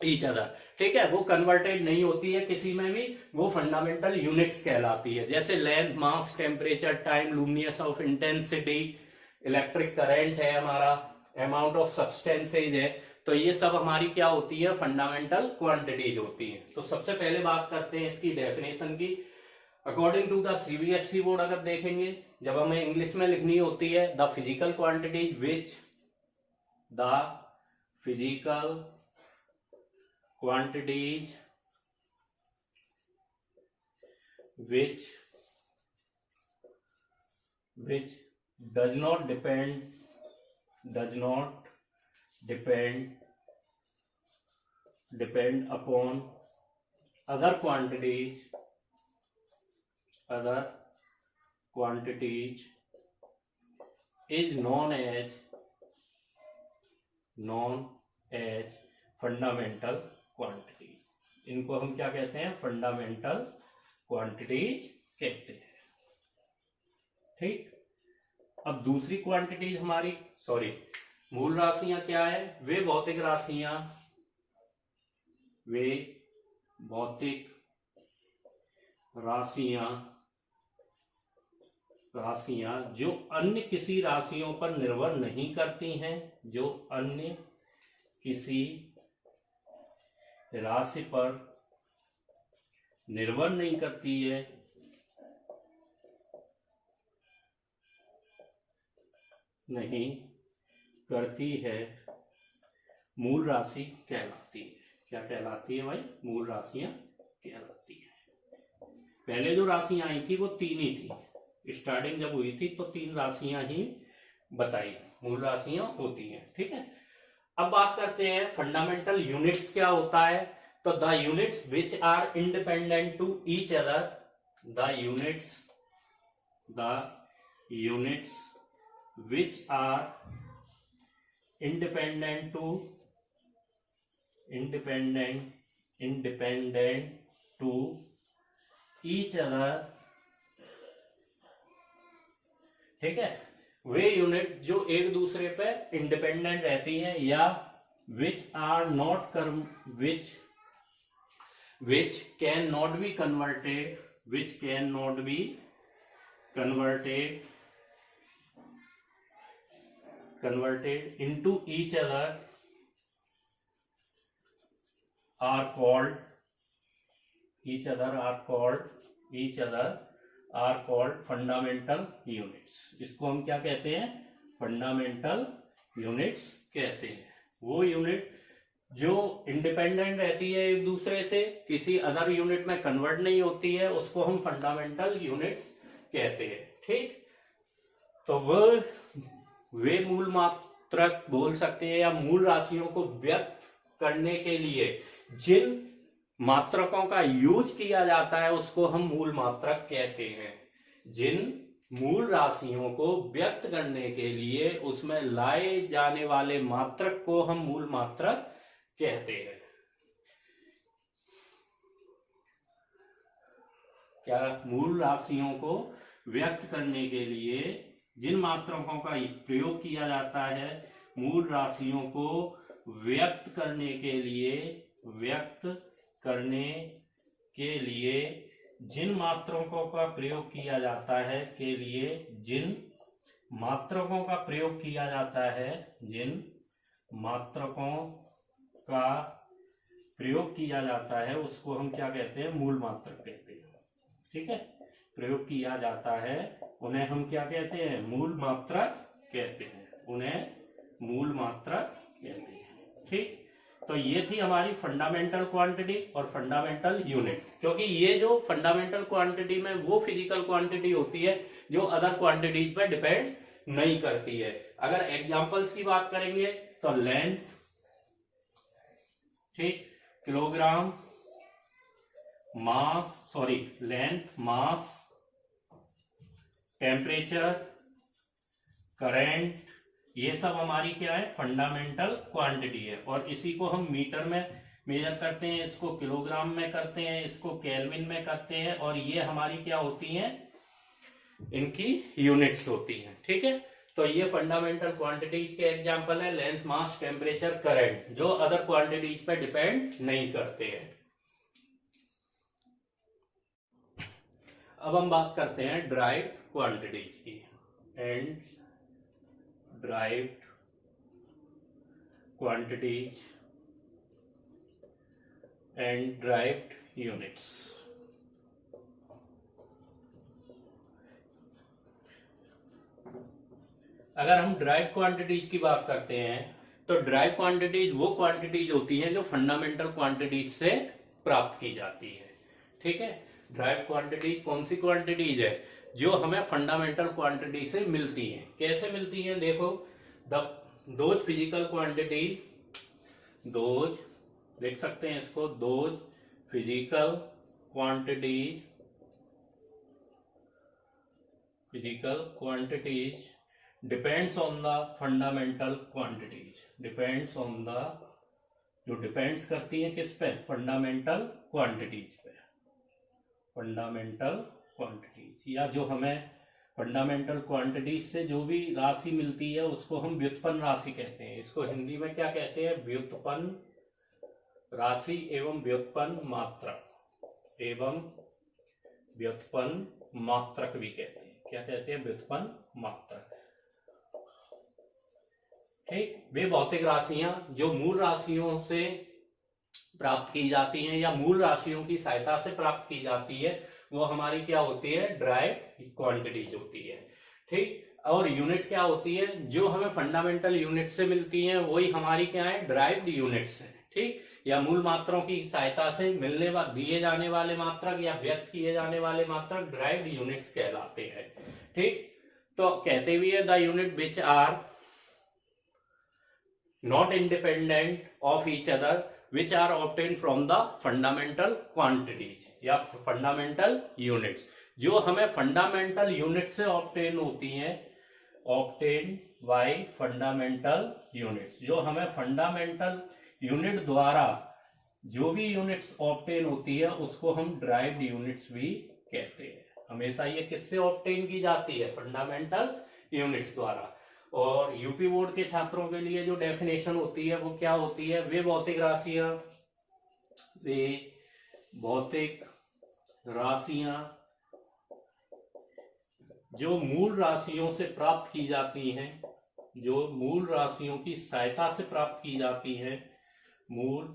each other. ठीक है, वो कन्वर्टेड नहीं होती है किसी में भी, वो फंडामेंटल यूनिट्स कहलाती है। जैसे length, mass, temperature, time, luminous of intensity, electric current है हमारा, अमाउंट ऑफ सब्सटेंसेज है, तो ये सब हमारी क्या होती है, फंडामेंटल क्वांटिटीज होती है। तो सबसे पहले बात करते हैं इसकी डेफिनेशन की। According to the CBSE board अगर देखेंगे, जब हमें इंग्लिश में लिखनी होती है the physical quantities which which does not depend upon other quantities is known as fundamental quantities. इनको हम क्या कहते हैं, फंडामेंटल क्वांटिटीज कहते हैं। ठीक, अब दूसरी क्वांटिटीज हमारी मूल राशियां क्या है, वे भौतिक राशियां जो अन्य किसी राशियों पर निर्भर नहीं करती हैं, जो अन्य किसी राशि पर निर्भर नहीं करती है, मूल राशि कहलाती है। क्या कहलाती है भाई, मूल राशियां कहलाती है। पहले जो राशियां आई थी वो 3 ही थी, स्टार्टिंग जब हुई थी तो 3 राशियां ही बताई मूल राशियां होती हैं। ठीक है, अब बात करते हैं फंडामेंटल यूनिट्स क्या होता है। तो the units which are independent to each other, the units which are independent to each other, ठीक है, वे यूनिट जो एक दूसरे पे इंडिपेंडेंट रहती हैं, या which cannot be converted into each other are called fundamental units। इसको हम क्या कहते हैं, फंडामेंटल यूनिट्स कहते हैं। वो यूनिट जो इंडिपेंडेंट रहती है एक दूसरे से, किसी अदर यूनिट में कन्वर्ट नहीं होती है, उसको हम फंडामेंटल यूनिट्स कहते हैं। ठीक, तो वे मूल मात्रक बोल सकते हैं, या मूल राशियों को व्यक्त करने के लिए जिन मात्रकों का यूज किया जाता है उसको हम मूल मात्रक कहते हैं। जिन मूल राशियों को व्यक्त करने के लिए उसमें लाए जाने वाले मात्रक को हम मूल मात्रक कहते हैं। क्या, मूल राशियों को व्यक्त करने के लिए जिन मात्रकों का प्रयोग किया जाता है, मूल राशियों को व्यक्त करने के लिए जिन मात्रकों का प्रयोग किया जाता है, जिन मात्रकों का प्रयोग किया जाता है उसको हम क्या कहते हैं, मूल मात्रक कहते हैं। ठीक है, प्रयोग किया जाता है उन्हें हम क्या कहते हैं, मूल मात्रक कहते हैं। ठीक, तो ये थी हमारी फंडामेंटल क्वांटिटी और फंडामेंटल यूनिट्स। क्योंकि ये जो फंडामेंटल क्वांटिटी में वो फिजिकल क्वांटिटी होती है जो अदर क्वांटिटीज पे डिपेंड नहीं करती है। अगर एग्जांपल्स की बात करेंगे तो लेंथ, ठीक, किलोग्राम, मास, टेम्परेचर, करंट, ये सब हमारी क्या है, फंडामेंटल क्वांटिटी है। और इसी को हम मीटर में मेजर करते हैं, इसको किलोग्राम में करते हैं, इसको केल्विन में करते हैं, और ये हमारी क्या होती हैं, इनकी यूनिट्स होती हैं। ठीक है, तो ये फंडामेंटल क्वांटिटीज के एग्जांपल है, लेंथ, मास, टेम्परेचर, करंट, जो अदर क्वांटिटीज पे डिपेंड नहीं करते हैं। अब हम बात करते हैं ड्राइव्ड क्वांटिटीज की। And derived quantities and derived units. अगर हम ड्राइव क्वांटिटीज की बात करते हैं तो ड्राइव क्वांटिटीज वो क्वांटिटीज होती हैं जो फंडामेंटल क्वांटिटीज से प्राप्त की जाती है। ठीक है, ड्राइव क्वांटिटीज कौन सी क्वांटिटीज है? जो हमें फंडामेंटल क्वांटिटी से मिलती हैं। कैसे मिलती हैं? देखो, दोज फिजिकल क्वांटिटीज, दोज लिख सकते हैं इसको, those physical quantities, depends on the fundamental quantities, depends on the, जो डिपेंड्स करती है किस पे? फंडामेंटल क्वांटिटीज पे। फंडामेंटल क्वांटिटीज, या जो हमें फंडामेंटल क्वांटिटीज से जो भी राशि मिलती है उसको हम व्युत्पन्न राशि कहते हैं। इसको हिंदी में क्या कहते हैं? व्युत्पन्न राशि एवं व्युत्पन्न मात्रक, एवं व्युत्पन्न मात्रक भी कहते हैं। क्या कहते हैं? व्युत्पन्न मात्रक। ठीक, वे भौतिक राशियां जो मूल राशियों से प्राप्त की जाती हैं या मूल राशियों की सहायता से प्राप्त की जाती है, वो हमारी क्या होती है? ड्राइव क्वांटिटीज होती है। ठीक, और यूनिट क्या होती है? जो हमें फंडामेंटल यूनिट से मिलती हैं वही हमारी क्या है? ड्राइव्ड यूनिट्स हैं। ठीक, या मूल मात्राओं की सहायता से दिए जाने वाले मात्रक या व्यक्त किए जाने वाले मात्रक ड्राइव्ड यूनिट्स कहलाते हैं। ठीक, तो कहते भी है the unit which are not independent of each other which are obtain from the fundamental quantities या फंडामेंटल यूनिट्स। जो हमें फंडामेंटल यूनिट से ऑब्टेन होती हैं, ऑब्टेन बाय फंडामेंटल यूनिट्स, जो हमें फंडामेंटल यूनिट द्वारा जो भी यूनिट्स ऑब्टेन होती है उसको हम ड्राइव्ड यूनिट्स भी कहते हैं। हमेशा ये किससे ऑब्टेन की जाती है? फंडामेंटल यूनिट्स द्वारा। और यूपी बोर्ड के छात्रों के लिए जो डेफिनेशन होती है वो क्या होती है? वे भौतिक राशियां जो मूल राशियों से प्राप्त की जाती हैं, जो मूल राशियों की सहायता से प्राप्त की जाती हैं, मूल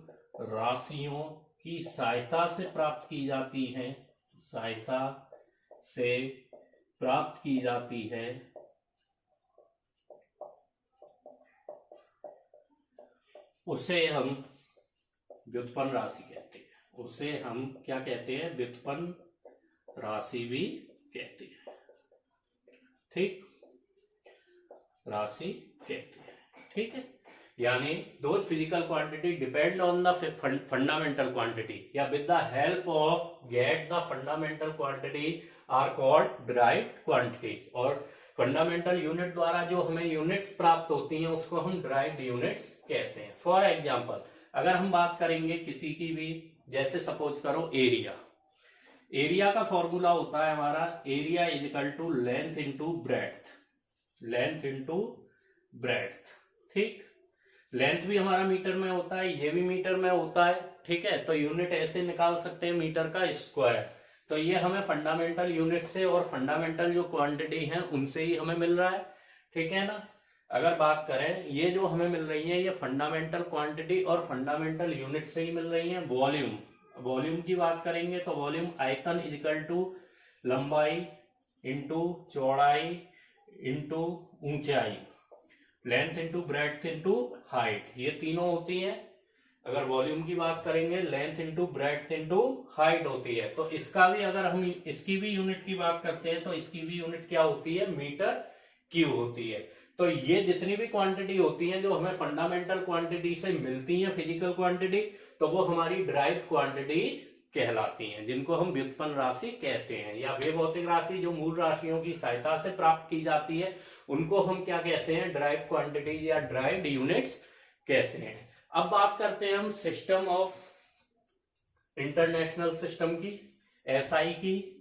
राशियों की सहायता से प्राप्त की जाती हैं, सहायता से प्राप्त की जाती है, उसे हम व्युत्पन्न राशि कहते हैं। उसे हम क्या कहते हैं? व्युत्पन्न राशि भी कहते हैं। ठीक, राशि कहते हैं। ठीक है, यानी those physical quantity depend on the fundamental quantity या with the help of get the fundamental quantity are called derived quantities. और फंडामेंटल यूनिट द्वारा जो हमें यूनिट्स प्राप्त होती हैं उसको हम ड्राइव्ड यूनिट्स कहते हैं। फॉर एग्जांपल, अगर हम बात करेंगे किसी की भी, जैसे सपोज करो एरिया, एरिया का फॉर्मूला होता है हमारा area is equal to length into breadth, length into breadth. ठीक, लेंथ भी हमारा मीटर में होता है, ये भी मीटर में होता है। ठीक है, तो यूनिट ऐसे निकाल सकते हैं मीटर का स्क्वायर। तो ये हमें फंडामेंटल यूनिट से और फंडामेंटल जो क्वांटिटी है उनसे ही हमें मिल रहा है। ठीक है ना। अगर बात करें, ये जो हमें मिल रही है ये फंडामेंटल क्वांटिटी और फंडामेंटल यूनिट से ही मिल रही है। वॉल्यूम, वॉल्यूम की बात करेंगे तो वॉल्यूम आयतन इज इक्वल टू लंबाई इंटू चौड़ाई इंटू ऊंचाई, length into breadth into height, ये तीनों होती है। अगर वॉल्यूम की बात करेंगे length into breadth into height होती है। तो इसका भी, अगर हम इसकी भी यूनिट की बात करते हैं तो इसकी भी यूनिट क्या होती है? मीटर क्यूब होती है। तो ये जितनी भी क्वांटिटी होती है जो हमें फंडामेंटल क्वांटिटी से मिलती है, फिजिकल क्वांटिटी, तो वो हमारी ड्राइव्ड क्वांटिटीज कहलाती हैं, जिनको हम व्युत्पन्न राशि कहते हैं। या वे भौतिक राशि जो मूल राशियों की सहायता से प्राप्त की जाती है उनको हम क्या कहते हैं? ड्राइव्ड क्वांटिटीज या ड्राइव्ड यूनिट्स कहते हैं। अब बात करते हैं हम सिस्टम ऑफ इंटरनेशनल सिस्टम की, एसआई की।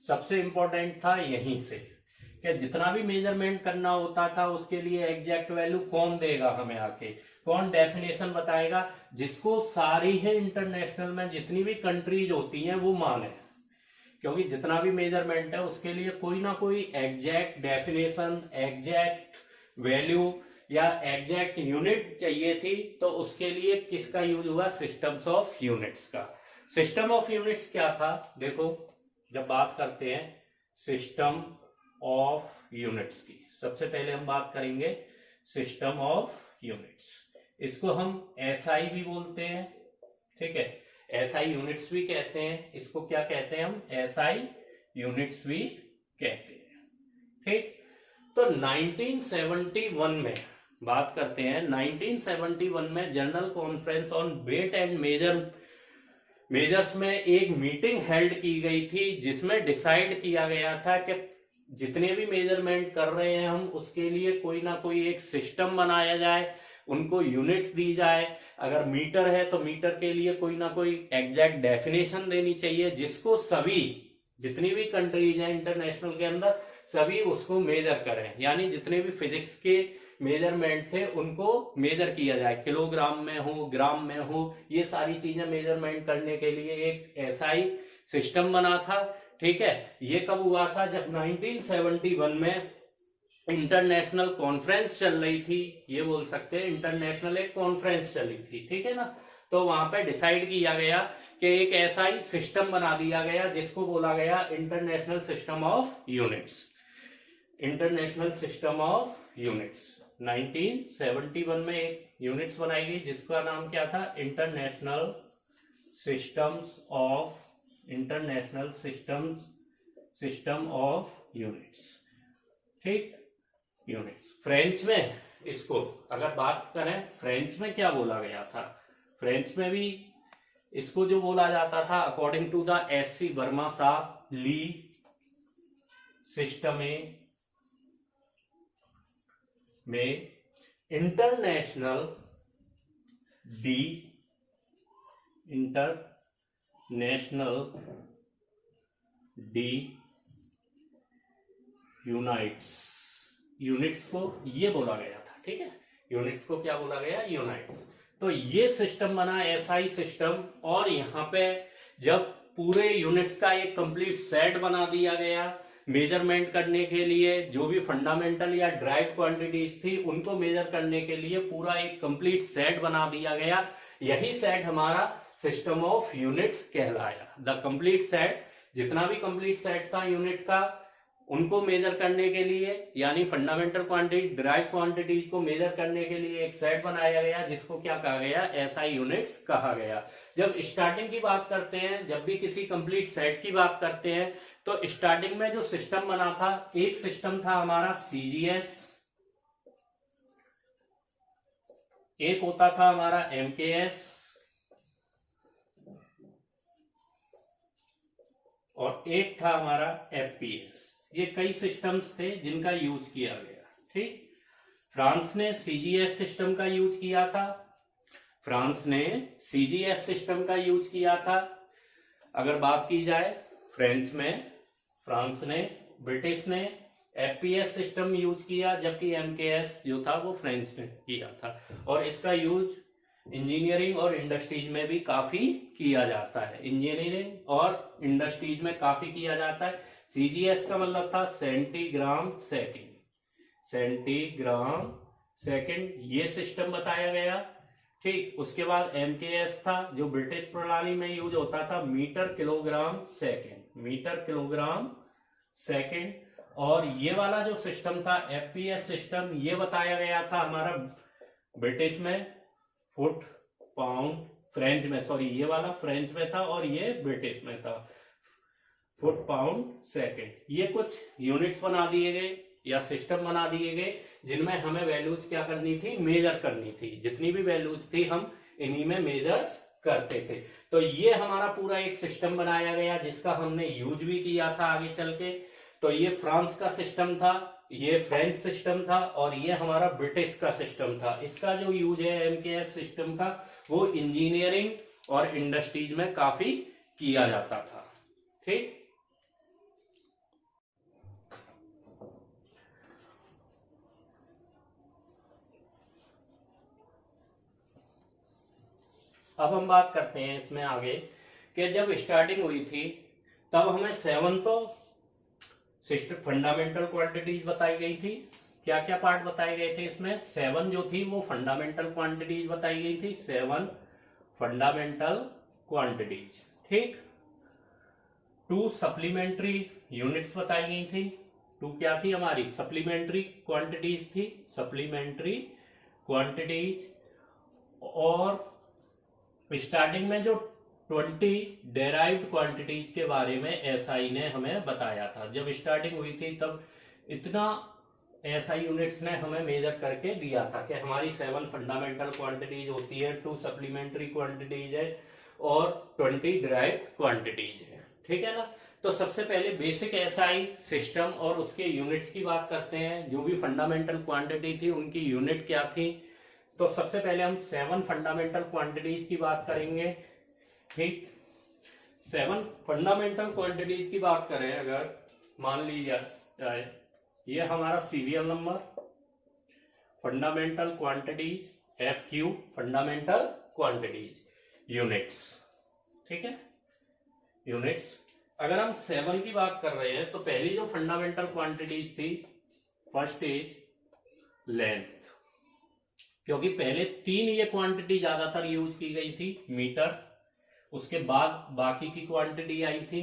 सबसे इंपॉर्टेंट था यहीं से, कि जितना भी मेजरमेंट करना होता था उसके लिए एग्जैक्ट वैल्यू कौन देगा हमें आके, कौन डेफिनेशन बताएगा, जिसको सारी है इंटरनेशनल में जितनी भी कंट्रीज होती हैं वो माने, क्योंकि जितना भी मेजरमेंट है उसके लिए कोई ना कोई एग्जैक्ट डेफिनेशन, एग्जैक्ट वैल्यू या एग्जैक्ट यूनिट चाहिए थी। तो उसके लिए किसका यूज हुआ, सिस्टम्स ऑफ यूनिट्स का। सिस्टम ऑफ यूनिट्स क्या था, देखो जब बात करते हैं सिस्टम ऑफ यूनिट्स की, सबसे पहले हम बात करेंगे सिस्टम ऑफ यूनिट्स। इसको हम एसआई भी बोलते हैं, ठीक है, एसआई यूनिट्स भी कहते हैं। इसको क्या कहते हैं हम, एसआई यूनिट्स भी कहते हैं, ठीक। तो 1971 में बात करते हैं, 1971 में general conference on weight and measures में एक मीटिंग हेल्ड की गई थी, जिसमें डिसाइड किया गया था कि जितने भी मेजरमेंट कर रहे हैं हम उसके लिए कोई ना कोई एक सिस्टम बनाया जाए, उनको यूनिट्स दी जाए। अगर मीटर है तो मीटर के लिए कोई ना कोई एग्जैक्ट डेफिनेशन देनी चाहिए, जिसको सभी जितनी भी कंट्रीज हैं इंटरनेशनल के अंदर सभी उसको मेजर करें, यानी जितने भी फिजिक्स के मेजरमेंट थे उनको मेजर किया जाए, किलोग्राम में हो, ग्राम में हो, ये सारी चीजें मेजरमेंट करने के लिए एक एसआई सिस्टम बना था, ठीक है। ये कब हुआ था, जब 1971 में इंटरनेशनल कॉन्फ्रेंस चल रही थी, ये बोल सकते हैं इंटरनेशनल एक कॉन्फ्रेंस चली थी, ठीक है ना। तो वहां पे डिसाइड किया गया कि एक ऐसा ही सिस्टम बना दिया गया जिसको बोला गया international system of units, international system of units. 1971 में एक यूनिट्स बनाई गई जिसका नाम क्या था, इंटरनेशनल सिस्टम ऑफ यूनिट्स, ठीक, यूनिट्स। फ्रेंच में इसको अगर बात करें, फ्रेंच में क्या बोला गया था, फ्रेंच में भी इसको जो बोला जाता था according to the SC Verma साहब, ली सिस्टम में इंटरनेशनल डी यूनिट्स को ये बोला गया था, ठीक है, यूनिट्स को क्या बोला गया, यूनिट्स। तो ये सिस्टम बना एसआई सिस्टम, और यहाँ पे जब पूरे यूनिट्स का एक कंप्लीट सेट बना दिया गया मेजरमेंट करने के लिए, जो भी फंडामेंटल या ड्राइव क्वांटिटीज थी उनको मेजर करने के लिए पूरा एक कंप्लीट सेट बना दिया गया, यही सेट हमारा सिस्टम ऑफ यूनिट्स कहलाया। द कंप्लीट सेट, जितना भी कंप्लीट सेट था यूनिट का उनको मेजर करने के लिए, यानी फंडामेंटल क्वांटिटी, ड्राइव क्वांटिटीज को मेजर करने के लिए एक सेट बनाया गया जिसको क्या कहा गया, एसआई यूनिट्स कहा गया। जब स्टार्टिंग की बात करते हैं, जब भी किसी कंप्लीट सेट की बात करते हैं, तो स्टार्टिंग में जो सिस्टम बना था, एक सिस्टम था हमारा सीजीएस, एक होता था हमारा एमकेएस, और एक था हमारा एफपीएस। ये कई सिस्टम्स थे जिनका यूज किया गया, ठीक। फ्रांस ने सीजीएस सिस्टम का यूज किया था, अगर बात की जाए फ्रेंच में, फ्रांस ने, ब्रिटिश ने एफपीएस सिस्टम यूज किया, जबकि एमकेएस जो था वो फ्रेंच ने किया था। और इसका यूज इंजीनियरिंग और इंडस्ट्रीज में भी काफी किया जाता है, इंजीनियरिंग और इंडस्ट्रीज में काफी किया जाता है। सीजीएस का मतलब था सेंटीग्राम सेकेंड, ये सिस्टम बताया गया, ठीक। उसके बाद एमकेएस था जो ब्रिटिश प्रणाली में यूज होता था, मीटर किलोग्राम सेकेंड। और ये वाला जो सिस्टम था एफपीएस सिस्टम, ये बताया गया था हमारा ब्रिटिश में, फुट पाउंड, फ्रेंच में, सॉरी ये वाला फ्रेंच में था और ये ब्रिटिश में था, फुट पाउंड सेकेंड। ये कुछ यूनिट्स बना दिए गए या सिस्टम बना दिए गए जिनमें हमें वैल्यूज क्या करनी थी, मेजर करनी थी। जितनी भी वैल्यूज थी हम इन्हीं में मेजर्स करते थे। तो ये हमारा पूरा एक सिस्टम बनाया गया जिसका हमने यूज भी किया था आगे चल के। तो ये फ्रांस का सिस्टम था, ये फ्रेंच सिस्टम था और ये हमारा ब्रिटिश का सिस्टम था। इसका जो यूज है एमकेएस सिस्टम का, वो इंजीनियरिंग और इंडस्ट्रीज में काफी किया जाता था, ठीक। अब हम बात करते हैं इसमें आगे कि जब स्टार्टिंग हुई थी तब हमें 7 तो सिस्टम फंडामेंटल क्वांटिटीज बताई गई थी। क्या क्या पार्ट बताए गए थे इसमें? 7 जो थी वो फंडामेंटल क्वांटिटीज बताई गई थी, 7 फंडामेंटल क्वांटिटीज, ठीक। 2 सप्लीमेंट्री यूनिट्स बताई गई थी। 2 क्या थी हमारी? सप्लीमेंट्री क्वांटिटीज थी, सप्लीमेंट्री क्वांटिटीज। और स्टार्टिंग में जो 20 डेराइव्ड क्वांटिटीज के बारे में एसआई ने हमें बताया था। जब स्टार्टिंग हुई थी तब इतना एसआई यूनिट्स ने हमें मेजर करके दिया था कि हमारी 7 फंडामेंटल क्वांटिटीज होती है, 2 सप्लीमेंट्री क्वांटिटीज है और 20 डेराइव्ड क्वांटिटीज है, ठीक है ना। तो सबसे पहले बेसिक एसआई सिस्टम और उसके यूनिट्स की बात करते हैं। जो भी फंडामेंटल क्वांटिटी थी उनकी यूनिट क्या थी। तो सबसे पहले हम 7 फंडामेंटल क्वांटिटीज की बात करेंगे, ठीक। 7 फंडामेंटल क्वांटिटीज की बात करें अगर, मान लीजिए जाए ये हमारा serial number, fundamental quantities, FQ fundamental quantities, units, ठीक है, यूनिट्स। अगर हम 7 की बात कर रहे हैं तो पहली जो फंडामेंटल क्वांटिटीज थी, फर्स्ट इज लेंथ, क्योंकि पहले 3 ये क्वांटिटी ज्यादातर यूज की गई थी, मीटर, उसके बाद बाकी की क्वांटिटी आई थी।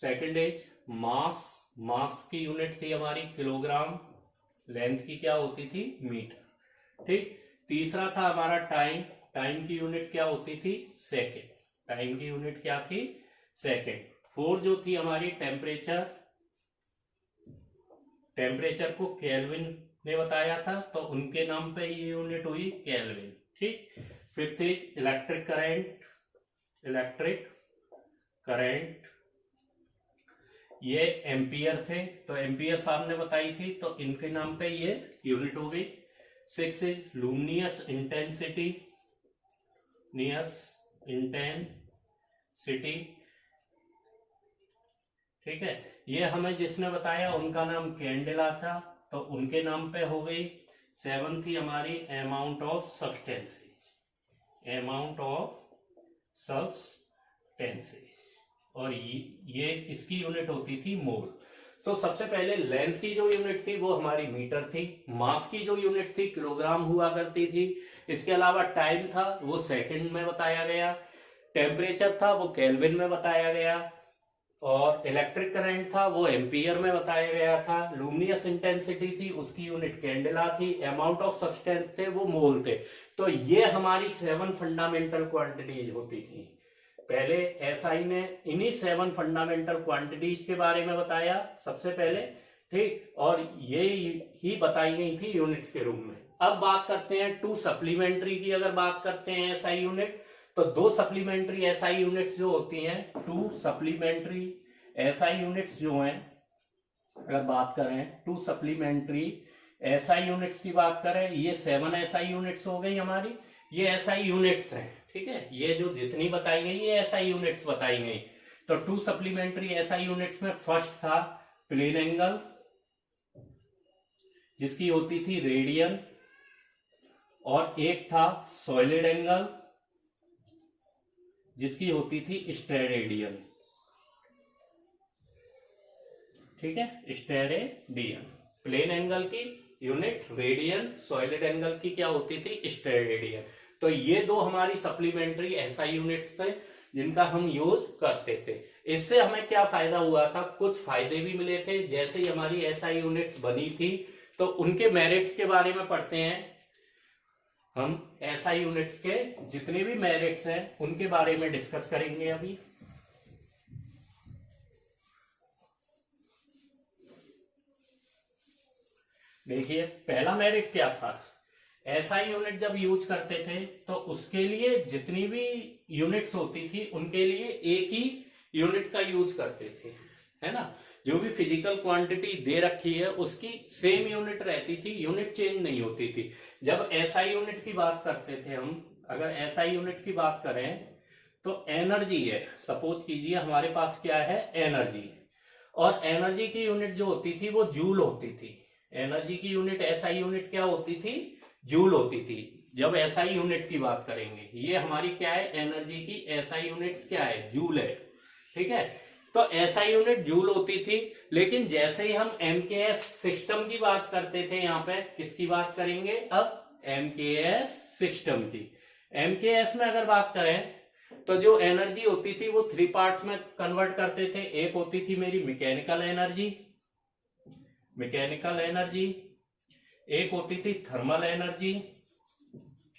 सेकंड इज मास, मास की यूनिट थी हमारी किलोग्राम, लेंथ की क्या होती थी? मीटर, ठीक। तीसरा था हमारा टाइम, टाइम की यूनिट क्या होती थी? सेकंड, टाइम की यूनिट क्या थी? सेकंड। 4 जो थी हमारी टेम्परेचर, टेम्परेचर को केल्विन ने बताया था तो उनके नाम पे ये यूनिट हुई केल्विन, ठीक। Fifth is electric current, electric current, ये एम्पियर थे तो एम्पियर साहब ने बताई थी तो इनके नाम पे ये यूनिट हो गई। 6 इज लुमिनियस इंटेंसिटी, नियस इंटेंसिटी, ठीक है। ये हमें जिसने बताया उनका नाम कैंडेला था तो उनके नाम पे हो गई। 7 थी हमारी amount of substances, amount of substances, और ये इसकी यूनिट होती थी मोल। तो सबसे पहले लेंथ की जो यूनिट थी वो हमारी मीटर थी, मास की जो यूनिट थी किलोग्राम हुआ करती थी, इसके अलावा टाइम था वो सेकंड में बताया गया, टेम्परेचर था वो केल्विन में बताया गया, और इलेक्ट्रिक करंट था वो एम्पियर में बताया गया था, लुमिनियस इंटेंसिटी थी उसकी यूनिट कैंडेला थी, अमाउंट ऑफ सब्सटेंस थे वो मोल थे। तो ये हमारी 7 फंडामेंटल क्वांटिटीज होती थी। पहले एसआई ने इन्हीं 7 फंडामेंटल क्वांटिटीज के बारे में बताया सबसे पहले, ठीक, और ये ही बताई गई थी यूनिट्स के रूप में। अब बात करते हैं 2 सप्लीमेंट्री की। अगर बात करते हैं एसआई यूनिट तो 2 सप्लीमेंट्री एसआई यूनिट्स जो होती हैं, 2 सप्लीमेंट्री एसआई यूनिट्स जो हैं, अगर बात करें 2 सप्लीमेंट्री एसआई यूनिट्स की बात करें, ये 7 एसआई यूनिट्स हो गई हमारी, ये एसआई यूनिट्स हैं, ठीक है। ये जो जितनी बताई गई ये एसआई यूनिट्स बताई गई। तो 2 सप्लीमेंट्री एसआई यूनिट्स में फर्स्ट था प्लेन एंगल, जिसकी होती थी रेडियन, और एक था सॉलिड एंगल जिसकी होती थी स्टेरेडियन, ठीक है, स्टेरेडियन। प्लेन एंगल की यूनिट रेडियन, सॉलिड एंगल की क्या होती थी? स्टेरेडियन। तो ये 2 हमारी सप्लीमेंट्री एसआई यूनिट्स थे जिनका हम यूज करते थे। इससे हमें क्या फायदा हुआ था? कुछ फायदे भी मिले थे। जैसे ही हमारी एसआई यूनिट्स बनी थी तो उनके मेरिट्स के बारे में पढ़ते हैं हम। एसआई यूनिट्स के जितने भी मेरिट्स हैं उनके बारे में डिस्कस करेंगे अभी। देखिए पहला मेरिट क्या था? एसआई यूनिट जब यूज करते थे तो उसके लिए जितनी भी यूनिट्स होती थी उनके लिए एक ही यूनिट का यूज करते थे, है ना। जो भी फिजिकल क्वांटिटी दे रखी है उसकी सेम यूनिट रहती थी, यूनिट चेंज नहीं होती थी। जब एसआई यूनिट की बात करते थे हम, अगर एसआई यूनिट की बात करें तो एनर्जी है, सपोज कीजिए हमारे पास क्या है? एनर्जी, और एनर्जी की यूनिट जो होती थी वो जूल होती थी। एनर्जी की यूनिट एसआई यूनिट क्या होती थी? जूल होती थी। जब एसआई यूनिट की बात करेंगे, ये हमारी क्या है, एनर्जी की एसआई यूनिट्स क्या है, जूल है, ठीक है। तो एसआई यूनिट जूल होती थी, लेकिन जैसे ही हम एमकेएस सिस्टम की बात करते थे, यहाँ पे किसकी बात करेंगे अब, एमकेएस सिस्टम की। एमकेएस में अगर बात करें तो जो एनर्जी होती थी वो 3 पार्ट्स में कन्वर्ट करते थे। एक होती थी मेरी मैकेनिकल एनर्जी, एक होती थी थर्मल एनर्जी,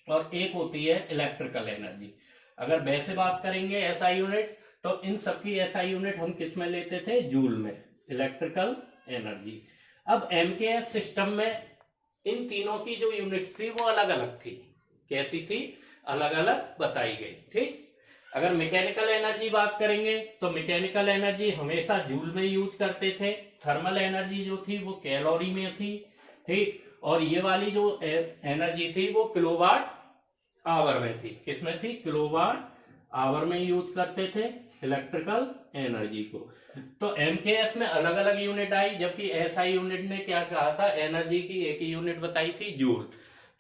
और एक होती है इलेक्ट्रिकल एनर्जी। अगर वैसे बात करेंगे एसआई यूनिट्स, तो इन सबकी एसआई यूनिट हम किस में लेते थे, जूल में, इलेक्ट्रिकल एनर्जी। अब एमकेएस सिस्टम में इन तीनों की जो यूनिट्स थी वो अलग अलग थी। कैसी थी, अलग अलग बताई गई, ठीक। अगर मैकेनिकल एनर्जी बात करेंगे तो मैकेनिकल एनर्जी हमेशा जूल में यूज करते थे। थर्मल एनर्जी जो थी वो कैलोरी में थी, ठीक। और ये वाली जो एनर्जी थी वो किलोवाट आवर में थी। किसमें थी, किलोवाट आवर में यूज करते थे इलेक्ट्रिकल एनर्जी को। तो एमकेएस में अलग अलग यूनिट आई, जबकि एसआई यूनिट ने क्या कहा था, एनर्जी की एक ही यूनिट बताई थी, जूल।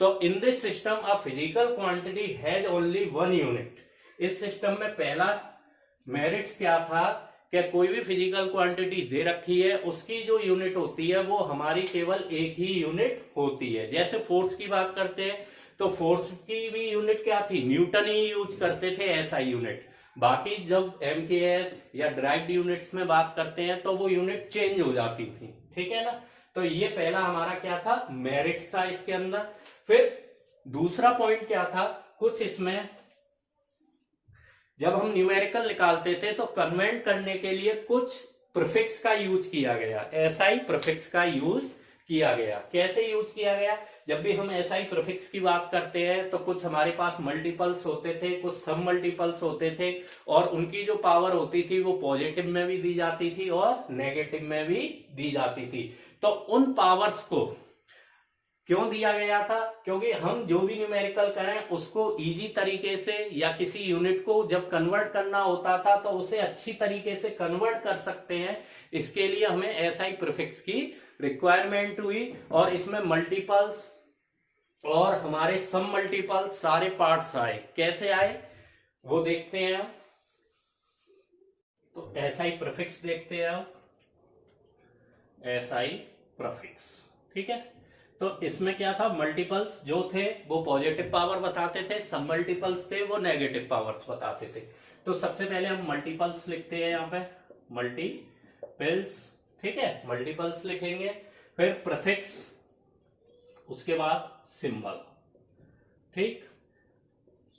तो in this system a physical quantity has only 1 unit. इस सिस्टम में पहला मेरिट्स क्या था कि कोई भी फिजिकल क्वांटिटी दे रखी है, उसकी जो यूनिट होती है वो हमारी केवल एक ही यूनिट होती है। जैसे फोर्स की बात करते हैं तो फोर्स की भी यूनिट क्या थी, न्यूटन ही यूज करते थे एसआई यूनिट। बाकी जब एमकेएस या डायरेक्ट यूनिट्स में बात करते हैं तो वो यूनिट चेंज हो जाती थी, ठीक है ना। तो ये पहला हमारा क्या था, मेरिट्स था इसके अंदर। फिर दूसरा पॉइंट क्या था, कुछ इसमें जब हम न्यूमेरिकल निकालते थे तो कन्वर्ट करने के लिए कुछ प्रीफिक्स का यूज किया गया, एसआई प्रीफिक्स का यूज किया गया। कैसे यूज किया गया, जब भी हम एसआई प्रीफिक्स की बात करते हैं तो कुछ हमारे पास मल्टीपल्स होते थे, कुछ सब मल्टीपल्स होते थे, और उनकी जो पावर होती थी वो पॉजिटिव में भी दी जाती थी और नेगेटिव में भी दी जाती थी। तो उन पावर्स को क्यों दिया गया था, क्योंकि हम जो भी न्यूमेरिकल करें उसको इजी तरीके से या किसी यूनिट को जब कन्वर्ट करना होता था तो उसे अच्छी तरीके से कन्वर्ट कर सकते हैं। इसके लिए हमें एसआई प्रीफिक्स की रिक्वायरमेंट हुई, और इसमें मल्टीपल्स और हमारे सम मल्टीपल्स सारे पार्ट्स आए। कैसे आए वो देखते हैं। तो एसआई प्रीफिक्स देखते हैं, एसआई प्रीफिक्स, ठीक है। तो इसमें क्या था, मल्टीपल्स जो थे वो पॉजिटिव पावर बताते थे, सब मल्टीपल्स थे वो नेगेटिव पावर्स बताते थे। तो सबसे पहले हम मल्टीपल्स लिखते हैं, यहाँ पे मल्टीपल्स, ठीक है, मल्टीपल्स लिखेंगे। फिर प्रीफिक्स, उसके बाद सिंबल, ठीक,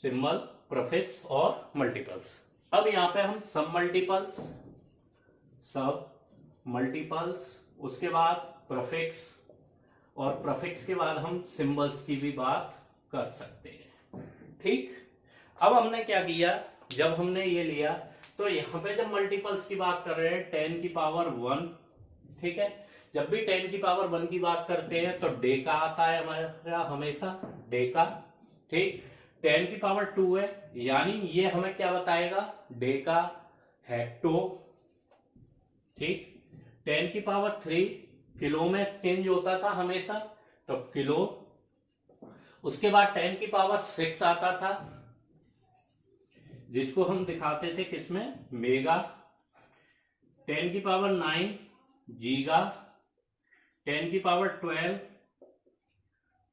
सिंबल, प्रीफिक्स और मल्टीपल्स। अब यहाँ पे हम सब मल्टीपल्स, उसके बाद प्रीफिक्स, और प्रीफिक्स के बाद हम सिंबल्स की भी बात कर सकते हैं, ठीक। अब हमने क्या किया, जब हमने ये लिया तो यहाँ पे जब मल्टीपल्स की बात कर रहे हैं 10 की पावर 1, ठीक है। जब भी 10 की पावर 1 की बात करते हैं तो डेका आता है हमारा, हमेशा डेका, ठीक। 10 की पावर 2 है, यानी ये हमें क्या बताएगा, डेका हेक्टो, ठीक। 10 की पावर 3 किलो में चेंज होता था हमेशा, तो किलो। उसके बाद 10 की पावर 6 आता था, जिसको हम दिखाते थे किसमें, मेगा। 10 की पावर 9 गीगा। 10 की पावर 12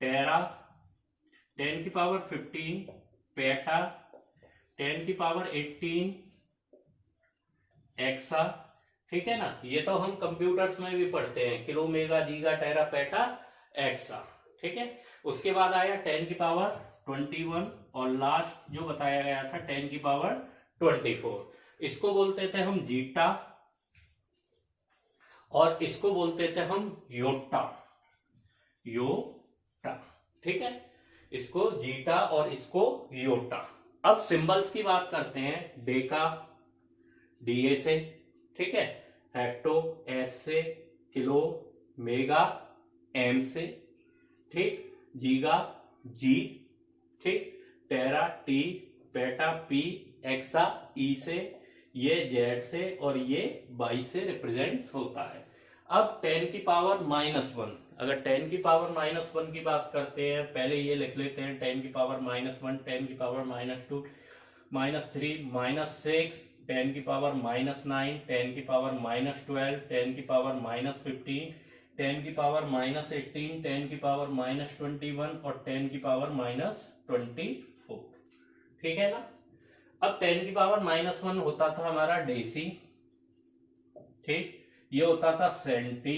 टेरा। 10 की पावर 15 पेटा। 10 की पावर 18 एक्सा, ठीक है ना। ये तो हम कंप्यूटर्स में भी पढ़ते हैं, किलो, मेगा, गीगा, टेरा, पेटा, एक्सा, ठीक है। उसके बाद आया 10 की पावर 21, और लास्ट जो बताया गया था 10 की पावर 24। इसको बोलते थे हम जीटा, और इसको बोलते थे हम योटा, ठीक है। इसको जीटा और इसको योटा। अब सिंबल्स की बात करते हैं, डेका डीए से, ठीक है, हेक्टो एस से, किलो, मेगा एम से, ठीक, गीगा जी, ठीक, टेरा टी, पेटा पी, एक्सा ई से, ये जेड से और ये वाई से रिप्रेजेंट होता है। अब 10 की पावर -1, अगर 10 की पावर -1 की बात करते हैं, पहले ये लिख लेते हैं 10 की पावर -1, 10 की पावर -2, -3, -6, 10 की पावर -9, 10 की पावर -12, 10 की पावर -15, 10 की पावर -18, 10 की पावर -21 और 10 की पावर -24। ठीक है ना। अब 10 की पावर -1 होता था हमारा डेसी, ठीक, ये होता था सेंटी,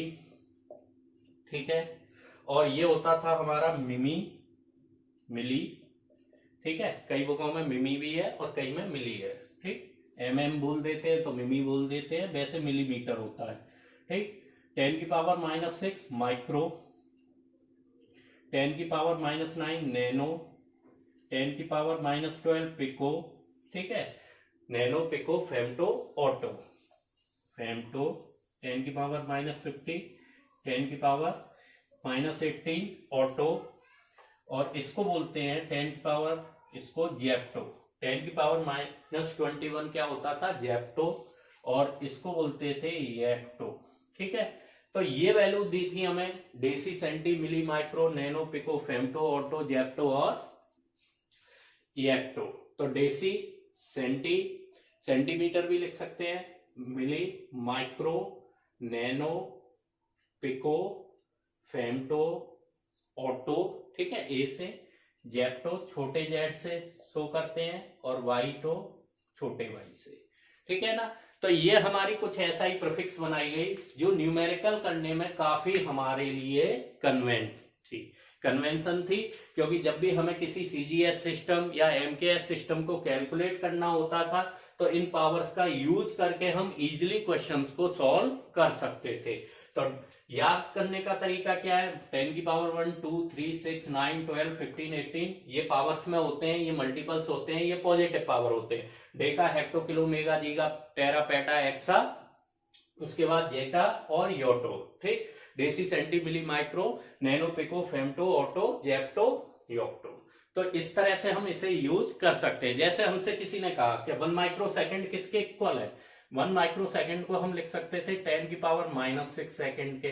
ठीक है, और ये होता था हमारा मिमी, मिली, ठीक है, कई बुकों में मिमी भी है और कई में मिली है, ठीक, mm बोल देते हैं तो मिमी बोल देते हैं, वैसे मिलीमीटर होता है, ठीक। 10 की पावर -6 माइक्रो, 10 की पावर -9 नैनो, 10 की पावर -12 पिको, ठीक है, nano, pico, femto, atto, femto, 10 की पावर -50, 10 की पावर -18 ऑटो, और इसको बोलते हैं 10 की पावर, इसको जेप्टो, 10 की पावर -21 क्या होता था, जेप्टो, और इसको बोलते थे येप्टो, ठीक है। तो ये वैल्यू दी थी हमें, deci, centi, milli, micro, nano, pico, femto, atto, zepto और येप्टो। तो डेसी, सेंटी, सेंटीमीटर भी लिख सकते हैं, milli, micro, nano, pico, femto, atto, ठीक है, ए से, जेप्टो छोटे जेड से शो करते हैं और वाइटो छोटे वाई से, ठीक है ना। तो ये हमारी कुछ ऐसा ही प्रीफिक्स बनाई गई जो न्यूमेरिकल करने में काफी हमारे लिए कन्वेंशन थी, क्योंकि जब भी हमें किसी सीजीएस सिस्टम या एमकेएस सिस्टम को कैलकुलेट करना होता था तो इन पावर्स का यूज करके हम इजीली क्वेश्चंस को सॉल्व कर सकते थे। तो याद करने का तरीका क्या है, 10 की पावर 1, 2, 3, 6, 9, 12, 15, 18 ये पावर्स में होते हैं, ये मल्टीपल्स होते हैं, ये पॉजिटिव पावर होते हैं, deca, hecto, kilo, mega, giga, tera, peta, exa, उसके बाद जेटा और योटो, ठीक, deci, centi, milli, micro, nano, pico, femto, atto, zepto, yocto. तो इस तरह से हम इसे यूज कर सकते हैं। जैसे हमसे किसी ने कहा कि 1 माइक्रो सेकेंड किसके इक्वल है, 1 माइक्रो सेकेंड को हम लिख सकते थे 10 की पावर -6 सेकेंड के,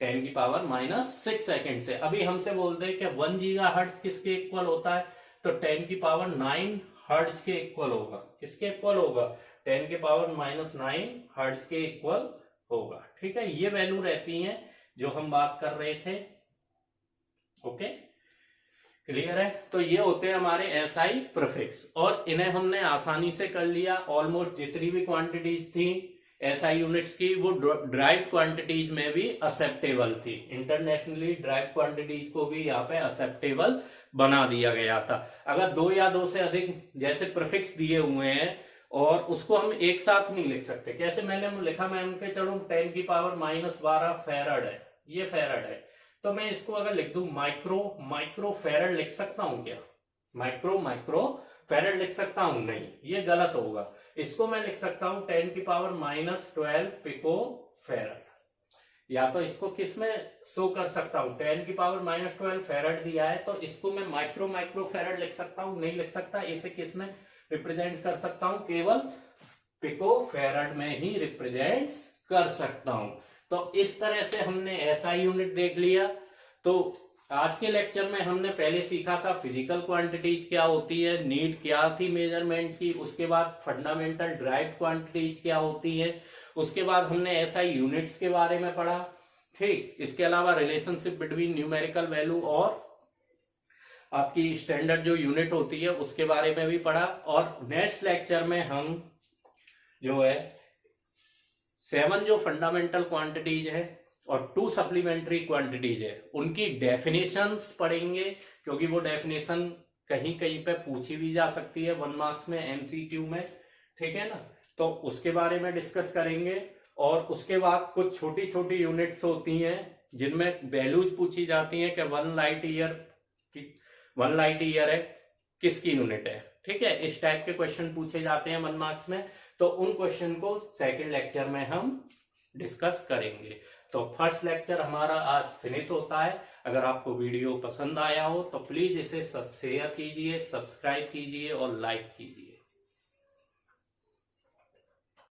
10 की पावर -6 सेकेंड से। अभी हमसे बोल दे कि 1 गीगा हर्ट्ज किसके इक्वल होता है, तो 10 की पावर 9 हर्ट्ज के इक्वल होगा। किसके इक्वल होगा, 10 के पावर -9 हर्ट्ज के इक्वल होगा, ठीक है। ये वैल्यू रहती है जो हम बात कर रहे थे, ओके, क्लियर है। तो ये होते हैं हमारे एसआई प्रीफिक्स, और इन्हें हमने आसानी से कर लिया। ऑलमोस्ट जितनी भी क्वांटिटीज थी एसआई यूनिट्स की वो ड्राइव क्वांटिटीज में भी एक्सेप्टेबल थी, इंटरनेशनली ड्राइव क्वांटिटीज को भी यहाँ पे एक्सेप्टेबल बना दिया गया था। अगर 2 या 2 से अधिक जैसे प्रीफिक्स दिए हुए हैं और उसको हम एक साथ नहीं लिख सकते, कैसे मैंने लिखा, मैम के चलो 10 की पावर -12 फेरड है, ये फेरड है, तो मैं इसको अगर लिख दूं माइक्रो फेरड लिख सकता हूं क्या, माइक्रो फेरड लिख सकता हूं, नहीं, ये गलत होगा। इसको मैं लिख सकता हूं 10 की पावर -12 पिको फेरड, या तो इसको किस में शो कर सकता हूं, 10 की पावर -12 फेरड दिया है तो इसको मैं माइक्रो फेरड लिख सकता हूं, नहीं लिख सकता। इसे किस में रिप्रेजेंट कर सकता हूं, केवल पिको फेरड में ही रिप्रेजेंट कर सकता हूं। तो इस तरह से हमने एसआई यूनिट देख लिया। तो आज के लेक्चर में हमने पहले सीखा था फिजिकल क्वांटिटीज क्या होती है, नीड क्या थी मेजरमेंट की, उसके बाद फंडामेंटल ड्राइव क्वांटिटीज क्या होती है, उसके बाद हमने एसआई यूनिट्स के बारे में पढ़ा, ठीक। इसके अलावा रिलेशनशिप बिटवीन न्यूमेरिकल वैल्यू और आपकी स्टैंडर्ड जो यूनिट होती है उसके बारे में भी पढ़ा। और नेक्स्ट लेक्चर में हम जो है 7 जो फंडामेंटल क्वांटिटीज है और 2 सप्लीमेंट्री क्वांटिटीज है उनकी डेफिनेशंस पढ़ेंगे, क्योंकि वो डेफिनेशन कहीं कहीं पे पूछी भी जा सकती है 1 मार्क्स में, एमसीक्यू में, ठीक है ना। तो उसके बारे में डिस्कस करेंगे। और उसके बाद कुछ छोटी छोटी यूनिट्स होती हैं जिनमें वैल्यूज पूछी जाती हैं कि 1 लाइट ईयर है किसकी यूनिट है, ठीक है। इस टाइप के क्वेश्चन पूछे जाते हैं 1 मार्क्स में, तो उन क्वेश्चन को सेकंड लेक्चर में हम डिस्कस करेंगे। तो फर्स्ट लेक्चर हमारा आज फिनिश होता है। अगर आपको वीडियो पसंद आया हो तो प्लीज इसे शेयर कीजिए, सब्सक्राइब कीजिए और लाइक कीजिए।